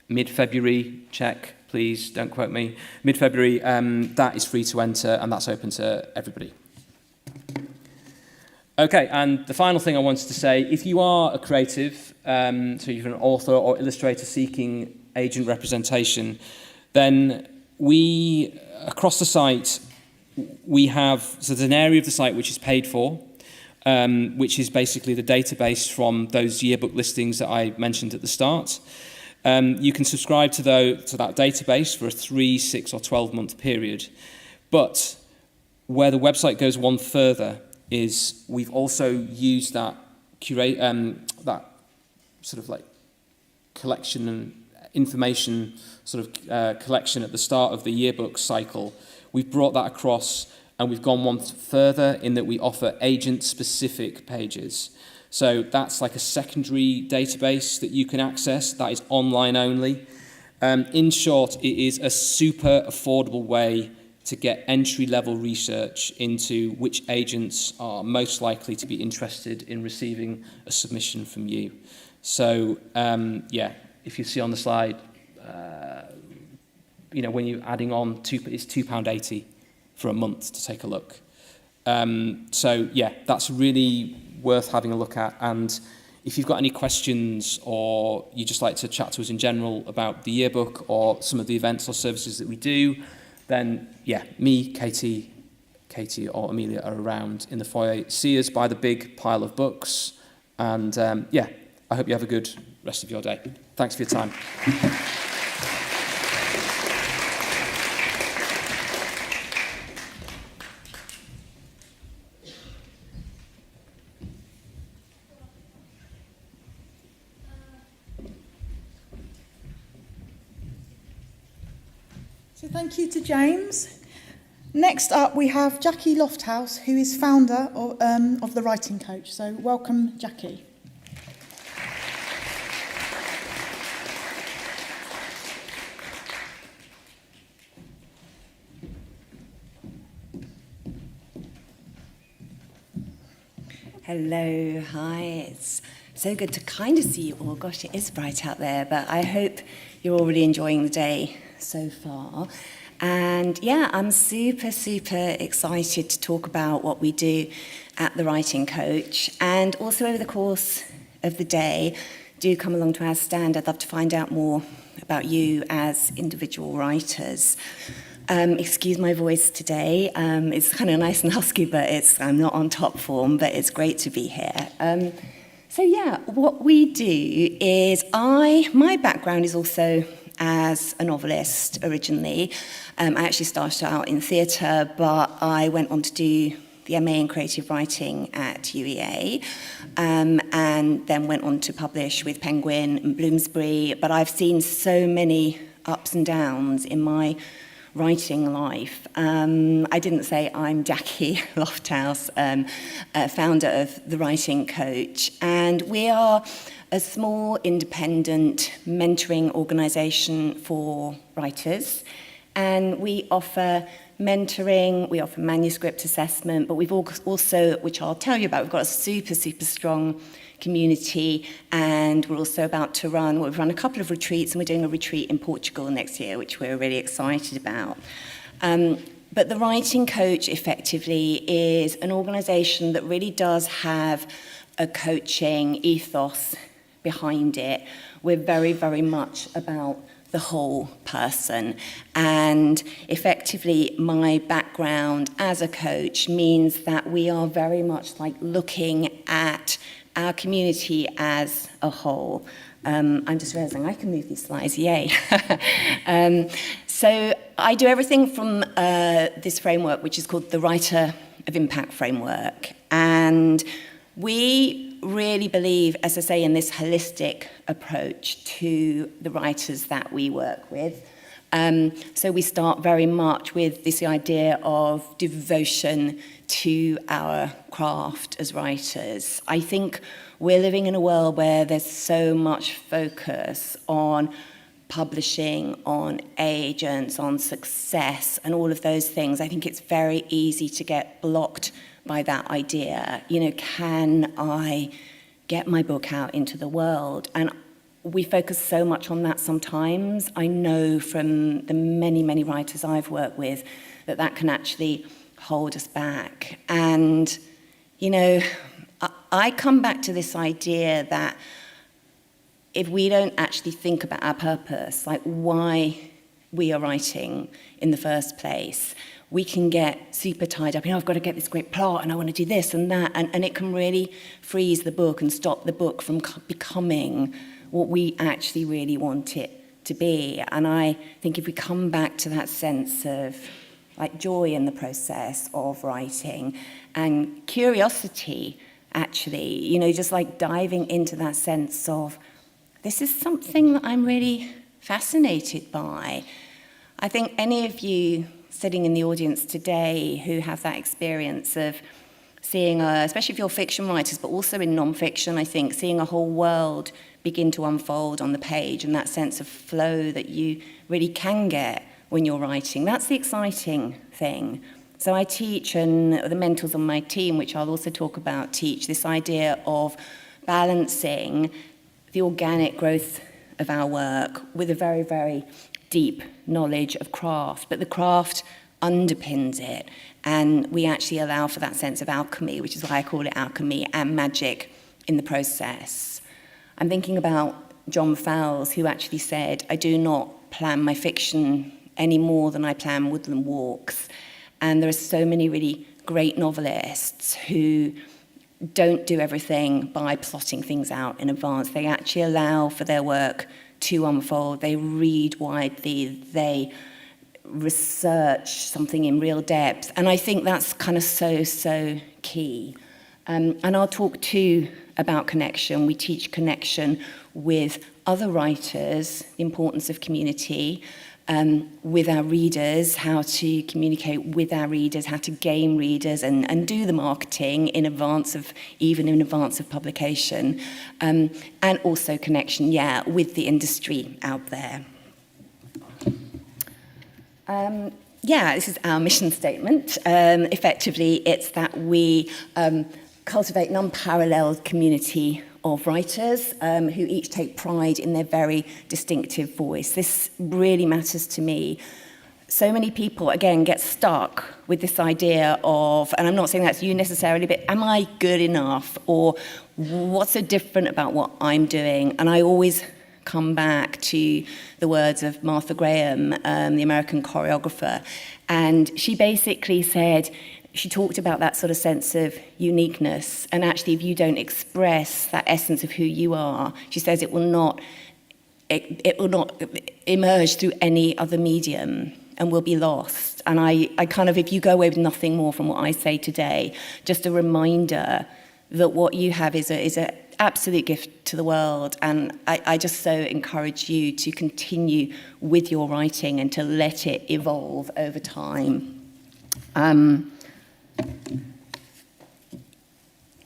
mid-February, check, please, don't quote me, mid-February, that is free to enter and that's open to everybody. Okay, and the final thing I wanted to say, if you are a creative, so you're an author or illustrator seeking agent representation, then we, across the site, we have, so there's an area of the site which is paid for, which is basically the database from those yearbook listings that I mentioned at the start. You can subscribe to that database for a 3, 6 or 12-month period. But where the website goes one further is we've also used that that sort of like collection and information sort of collection at the start of the yearbook cycle. We've brought that across and we've gone one further in that we offer agent-specific pages. So that's like a secondary database that you can access that is online only. In short, it is a super affordable way to get entry-level research into which agents are most likely to be interested in receiving a submission from you. So, yeah, if you see on the slide, you know, when you're adding on, it's £2.80 for a month to take a look. So, yeah, that's really worth having a look at. And if you've got any questions or you just like to chat to us in general about the yearbook or some of the events or services that we do, then, yeah, me, Katie or Amelia are around in the foyer. See us by the big pile of books. And, yeah, I hope you have a good rest of your day. Thanks for your time. So thank you to James. Next up, we have Jacqui Lofthouse, who is founder of The Writing Coach. So welcome, Jacqui. Hello, hi. It's so good to kind of see you all. Gosh, it is bright out there, but I hope you're all really enjoying the day so far. And yeah, I'm super excited to talk about what we do at The Writing Coach. And also over the course of the day, do come along to our stand. I'd love to find out more about you as individual writers. Excuse my voice today. It's kind of nice and husky, but I'm not on top form, but it's great to be here. So yeah, what we do is my background is also as a novelist originally. I actually started out in theatre, but I went on to do the MA in creative writing at UEA, and then went on to publish with Penguin and Bloomsbury. But I've seen so many ups and downs in my writing life. I didn't say I'm Jacqui Lofthouse, founder of The Writing Coach, and we are a small independent mentoring organisation for writers, and we offer mentoring, we offer manuscript assessment, but we've also, which I'll tell you about, we've got a super strong community, and we're also about to we've run a couple of retreats, and we're doing a retreat in Portugal next year, which we're really excited about. But the Writing Coach effectively is an organisation that really does have a coaching ethos behind it. We're very much about the whole person, and effectively my background as a coach means that we are very much like looking at our community as a whole. I'm just realising I can move these slides, yay. So I do everything from this framework, which is called the Writer of Impact Framework. And we really believe, as I say, in this holistic approach to the writers that we work with. So we start very much with this idea of devotion to our craft as writers. I think we're living in a world where there's so much focus on publishing, on agents, on success, and all of those things. I think it's very easy to get blocked by that idea. You know, can I get my book out into the world? And we focus so much on that sometimes. I know from the many writers I've worked with that that can actually hold us back. And, you know, I come back to this idea that if we don't actually think about our purpose, like why we are writing in the first place, we can get super tied up. You know, I've got to get this great plot and I want to do this and that. And it can really freeze the book and stop the book from becoming what we actually really want it to be. And I think if we come back to that sense of like joy in the process of writing and curiosity, actually, you know, just like diving into that sense of this is something that I'm really fascinated by. I think any of you sitting in the audience today who have that experience of seeing, especially if you're fiction writers, but also in non-fiction, I think, seeing a whole world begin to unfold on the page and that sense of flow that you really can get when you're writing. That's the exciting thing. So I teach, and the mentors on my team, which I'll also talk about, teach this idea of balancing the organic growth of our work with a very deep knowledge of craft, but the craft underpins it, and we actually allow for that sense of alchemy, which is why I call it alchemy, and magic in the process. I'm thinking about John Fowles, who actually said, I do not plan my fiction any more than I plan woodland walks. And there are so many really great novelists who don't do everything by plotting things out in advance. They actually allow for their work to unfold. They read widely. They research something in real depth. And I think that's kind of so key. And I'll talk too about connection. We teach connection with other writers, the importance of community, with our readers, how to communicate with our readers, how to gain readers and do the marketing in advance of publication, and also connection, with the industry out there. This is our mission statement. Effectively, it's that we cultivate an unparalleled community of writers who each take pride in their very distinctive voice. This really matters to me. So many people, again, get stuck with this idea of, and I'm not saying that's you necessarily, but am I good enough? Or what's so different about what I'm doing? And I always come back to the words of Martha Graham, the American choreographer. And she basically said, she talked about that sort of sense of uniqueness, and actually if you don't express that essence of who you are, she says it will not emerge through any other medium and will be lost. And I kind of, if you go away with nothing more from what I say today, just a reminder that what you have is an absolute gift to the world, and I just so encourage you to continue with your writing and to let it evolve over time.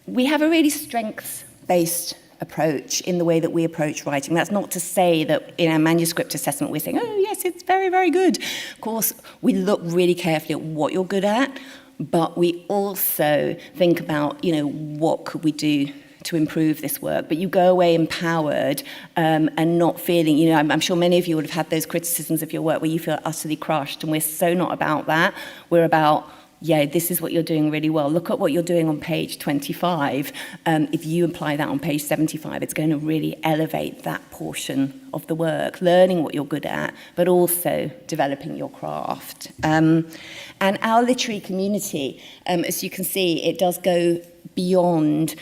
We have a really strengths-based approach in the way that we approach writing. That's not to say that in our manuscript assessment we're saying, oh yes, it's very, very good. Of course, we look really carefully at what you're good at, but we also think about, what could we do to improve this work. But you go away empowered and not feeling, I'm sure many of you would have had those criticisms of your work where you feel utterly crushed, and we're so not about that. We're about, this is what you're doing really well. Look at what you're doing on page 25. If you apply that on page 75, it's going to really elevate that portion of the work, learning what you're good at, but also developing your craft. And our literary community, as you can see, it does go beyond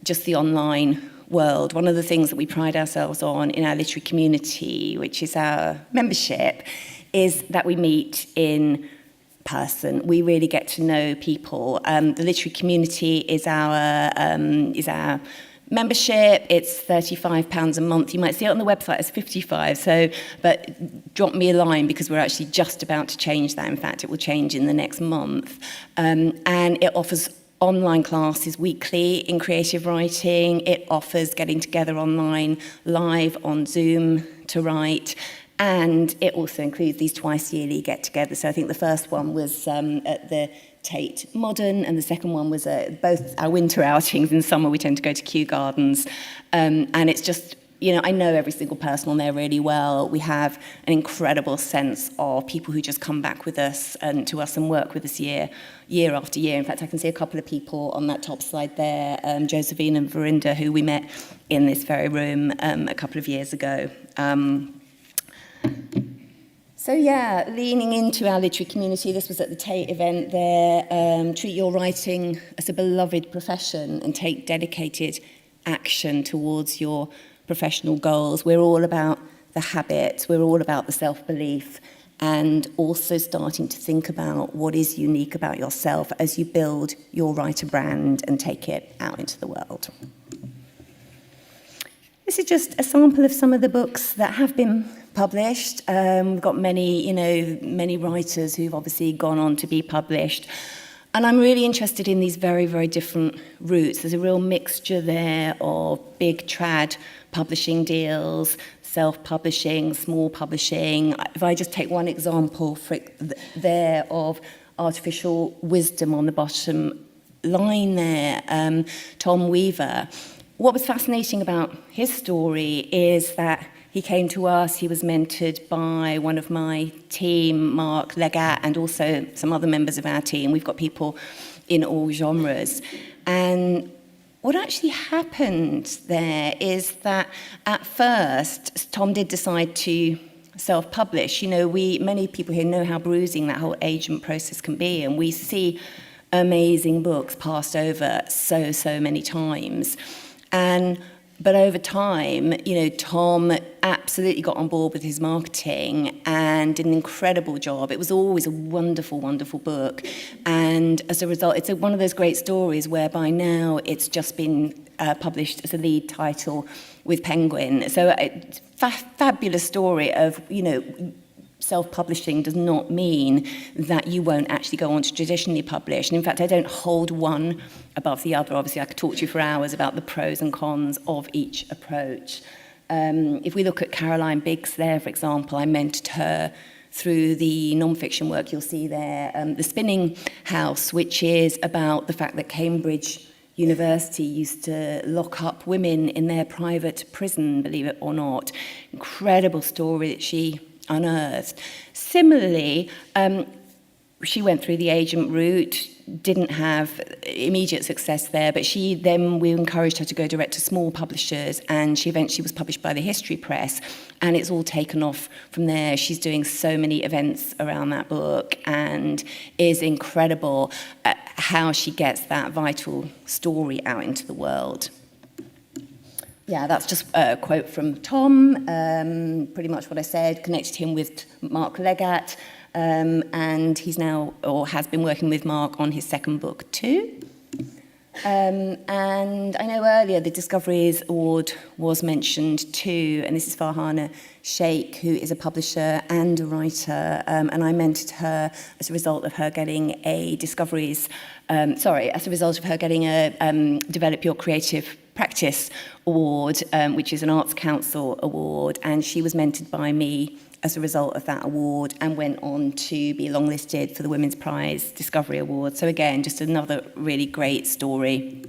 just the online world. One of the things that we pride ourselves on in our literary community, which is our membership, is that we meet in person. We really get to know people. The literary community is our membership. It's £35 a month. You might see it on the website as 55. But drop me a line because we're actually just about to change that. In fact, it will change in the next month. And it offers online classes weekly in creative writing. It offers getting together online, live on Zoom to write. And it also includes these twice yearly get-togethers. So I think the first one was at the Tate Modern, and the second one was both our winter outings. In summer, we tend to go to Kew Gardens. And it's just, I know every single person on there really well. We have an incredible sense of people who just come back with us and to us and work with us year after year. In fact, I can see a couple of people on that top slide there, Josephine and Verinda, who we met in this very room a couple of years ago. So leaning into our literary community, this was at the Tate event there, treat your writing as a beloved profession and take dedicated action towards your professional goals. We're all about the habits, we're all about the self-belief, and also starting to think about what is unique about yourself as you build your writer brand and take it out into the world. This is just a sample of some of the books that have been published. We've got many writers who've obviously gone on to be published. And I'm really interested in these very, very different routes. There's a real mixture there of big trad publishing deals, self-publishing, small publishing. If I just take one example there of Artificial Wisdom on the bottom line there, Tom Weaver. What was fascinating about his story is that he came to us, he was mentored by one of my team, Mark Legat, and also some other members of our team. We've got people in all genres. And what actually happened there is that at first, Tom did decide to self-publish. Many people here know how bruising that whole agent process can be, and we see amazing books passed over so many times. But over time, Tom absolutely got on board with his marketing and did an incredible job. It was always a wonderful, wonderful book. And as a result, it's one of those great stories whereby now it's just been published as a lead title with Penguin. So it's a fabulous story of, self-publishing does not mean that you won't actually go on to traditionally publish. And in fact, I don't hold one above the other. Obviously, I could talk to you for hours about the pros and cons of each approach. If we look at Caroline Biggs there, for example, I mentored her through the non-fiction work you'll see there. The Spinning House, which is about the fact that Cambridge University used to lock up women in their private prison, believe it or not. Incredible story that she unearthed. Similarly, she went through the agent route, didn't have immediate success there, but we encouraged her to go direct to small publishers, and she eventually was published by the History Press, and it's all taken off from there. She's doing so many events around that book and is incredible at how she gets that vital story out into the world. Yeah, that's just a quote from Tom, pretty much what I said, connected him with Mark Legat, and he's now, or has been working with Mark on his second book too. And I know earlier the Discoveries Award was mentioned too, and this is Farhana Sheikh, who is a publisher and a writer, and I mentored her as a result of her getting a Discoveries, as a result of her getting a Develop Your Creative Practice Award, which is an Arts Council award, and she was mentored by me as a result of that award and went on to be longlisted for the Women's Prize Discovery Award. So again, just another really great story.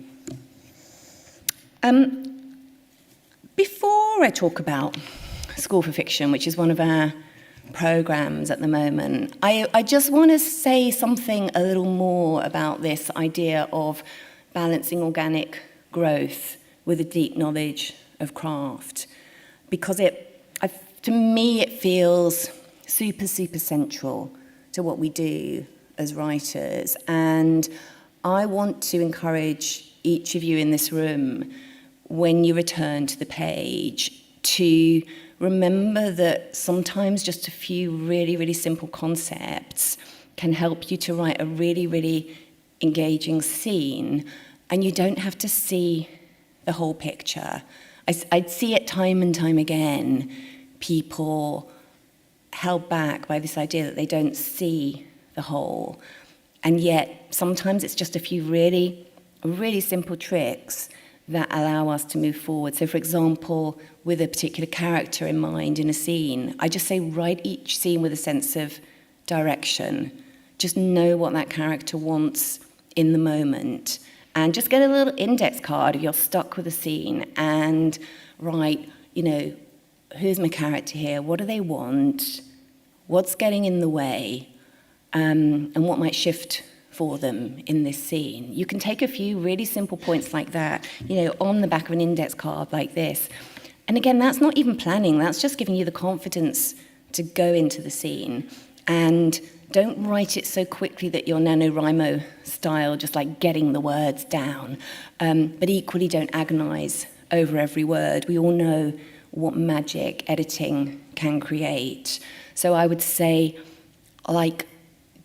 Before I talk about School for Fiction, which is one of our programs at the moment, I just want to say something a little more about this idea of balancing organic growth with a deep knowledge of craft, because to me it feels super central to what we do as writers, and I want to encourage each of you in this room, when you return to the page, to remember that sometimes just a few really simple concepts can help you to write a really engaging scene, and you don't have to see the whole picture. I'd see it time and time again, people held back by this idea that they don't see the whole, and yet sometimes it's just a few really simple tricks that allow us to move forward. So for example, with a particular character in mind in a scene, I just say write each scene with a sense of direction. Just know what that character wants in the moment. And just get a little index card if you're stuck with a scene and write, who's my character here? What do they want? What's getting in the way? And what might shift for them in this scene. You can take a few really simple points like that, on the back of an index card like this. And again, that's not even planning, that's just giving you the confidence to go into the scene. And don't write it so quickly that you're NaNoWriMo style, just like getting the words down. But equally, don't agonize over every word. We all know what magic editing can create. So I would say,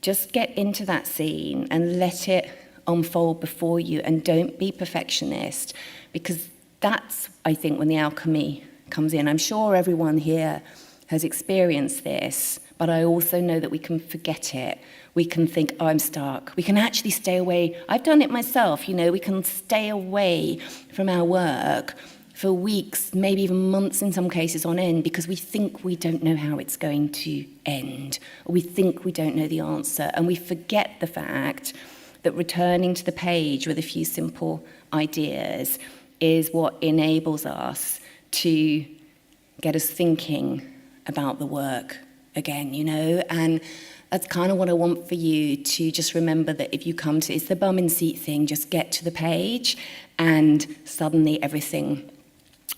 just get into that scene and let it unfold before you, and don't be perfectionist, because that's, I think, when the alchemy comes in. I'm sure everyone here has experienced this, but I also know that we can forget it. We can think, oh, I'm stuck. We can actually stay away. I've done it myself, we can stay away from our work for weeks, maybe even months in some cases on end, because we think we don't know how it's going to end, or we think we don't know the answer, and we forget the fact that returning to the page with a few simple ideas is what enables us to get us thinking about the work again, and that's kind of what I want for you to just remember, that if you come to, it's the bum in seat thing, just get to the page and suddenly everything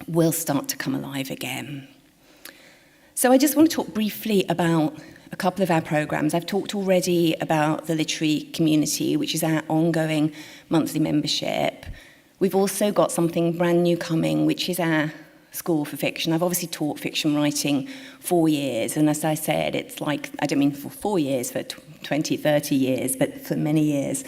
will start to come alive again. So I just want to talk briefly about a couple of our programs. I've talked already about the literary community, which is our ongoing monthly membership. We've also got something brand new coming, which is our School for Fiction. I've obviously taught fiction writing 4 years, and as I said, it's like, I don't mean for 4 years, for 20, 30 years, but for many years.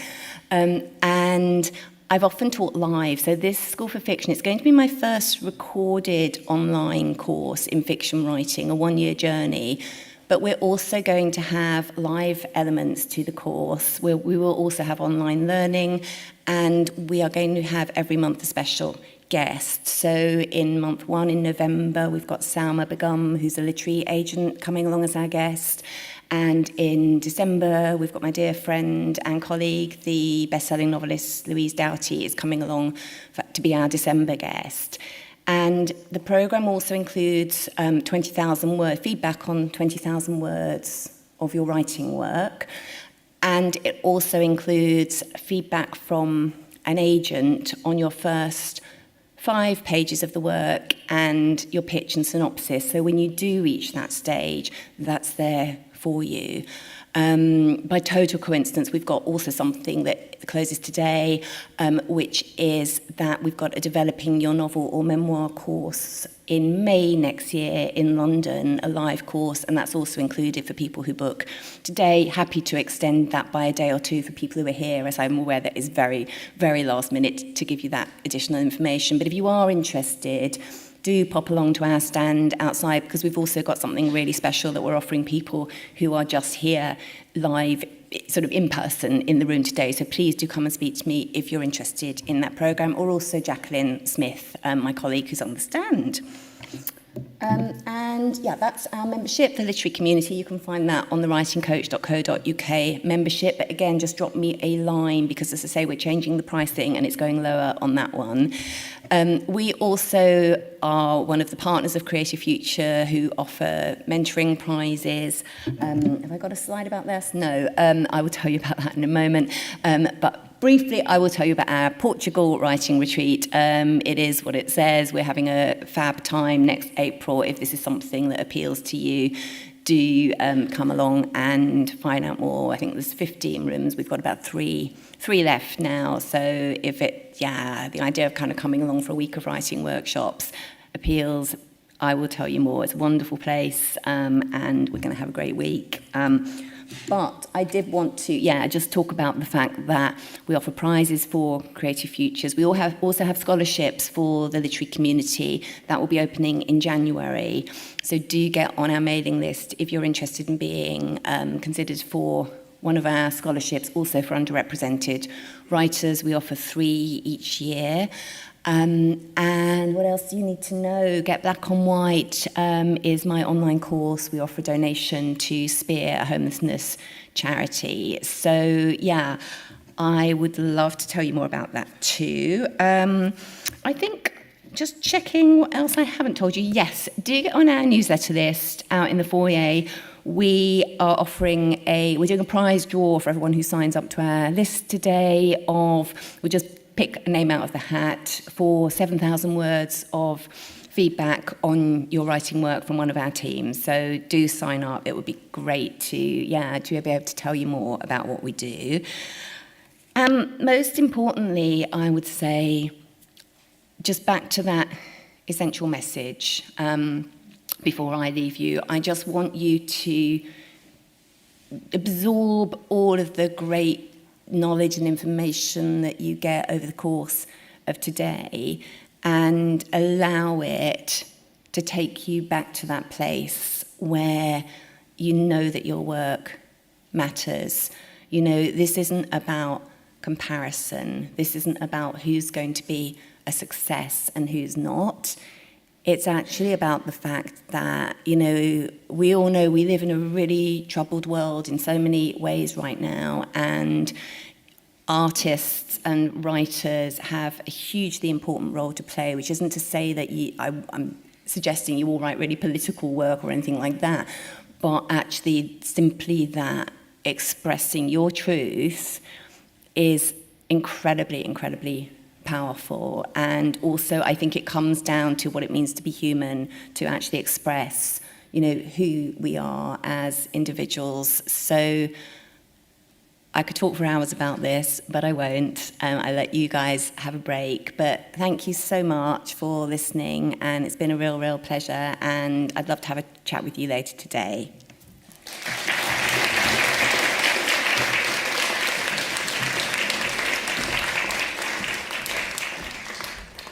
And I've often taught live, so this School for Fiction, it's going to be my first recorded online course in fiction writing, a 1-year journey, but we're also going to have live elements to the course. We will also have online learning, and we are going to have every month a special guest. So in month 1 in November, we've got Salma Begum, who's a literary agent, coming along as our guest. And in December, we've got my dear friend and colleague, the best-selling novelist Louise Doughty, is coming along to be our December guest. And the programme also includes 20,000 word feedback on 20,000 words of your writing work. And it also includes feedback from an agent on your first 5 pages of the work and your pitch and synopsis. So when you do reach that stage, that's there for you. By total coincidence, we've got also something that closes today, which is that we've got a Developing Your Novel or Memoir course in May next year in London, a live course, and that's also included for people who book today. Happy to extend that by a day or 2 for people who are here, as I'm aware that is very, very last minute to give you that additional information. But if you are interested, do pop along to our stand outside, because we've also got something really special that we're offering people who are just here live sort of in person in the room today. So please do come and speak to me if you're interested in that programme, or also Jacqueline Smith, my colleague who's on the stand. And yeah, that's our membership, the literary community. You can find that on the writingcoach.co.uk membership. But again, just drop me a line because, as I say, we're changing the pricing and it's going lower on that one. We also are one of the partners of Creative Future who offer mentoring prizes. Have I got a slide about this? No, I will tell you about that in a moment. But briefly, I will tell you about our Portugal writing retreat. It is what it says. We're having a fab time next April. If this is something that appeals to you, do come along and find out more. I think there's 15 rooms. We've got about three left now. So if the idea of kind of coming along for a week of writing workshops appeals, I will tell you more. It's a wonderful place, and we're going to have a great week. But I did want to, just talk about the fact that we offer prizes for Creative Futures. We also have scholarships for the literary community that will be opening in January. So do get on our mailing list if you're interested in being considered for one of our scholarships, also for underrepresented writers. We offer 3 each year. And what else do you need to know? Get Black on White is my online course. We offer a donation to Spear, a homelessness charity. So, yeah, I would love to tell you more about that too. I think just checking what else I haven't told you. Yes, do get on our newsletter list out in the foyer. We are we're doing a prize draw for everyone who signs up to our list today we'll just pick a name out of the hat for 7,000 words of feedback on your writing work from one of our teams. So do sign up. It would be great to be able to tell you more about what we do. Most importantly, I would say, just back to that essential message, before I leave you, I just want you to absorb all of the great knowledge and information that you get over the course of today and allow it to take you back to that place where you know that your work matters. You know, this isn't about comparison. This isn't about who's going to be a success and who's not. It's actually about the fact that, we all know we live in a really troubled world in so many ways right now, and artists and writers have a hugely important role to play, which isn't to say that I'm suggesting you all write really political work or anything like that, but actually simply that expressing your truth is incredibly, incredibly powerful. And also I think it comes down to what it means to be human, to actually express, who we are as individuals. So I could talk for hours about this, but I won't. I let you guys have a break. But thank you so much for listening, and it's been a real, real pleasure, and I'd love to have a chat with you later today.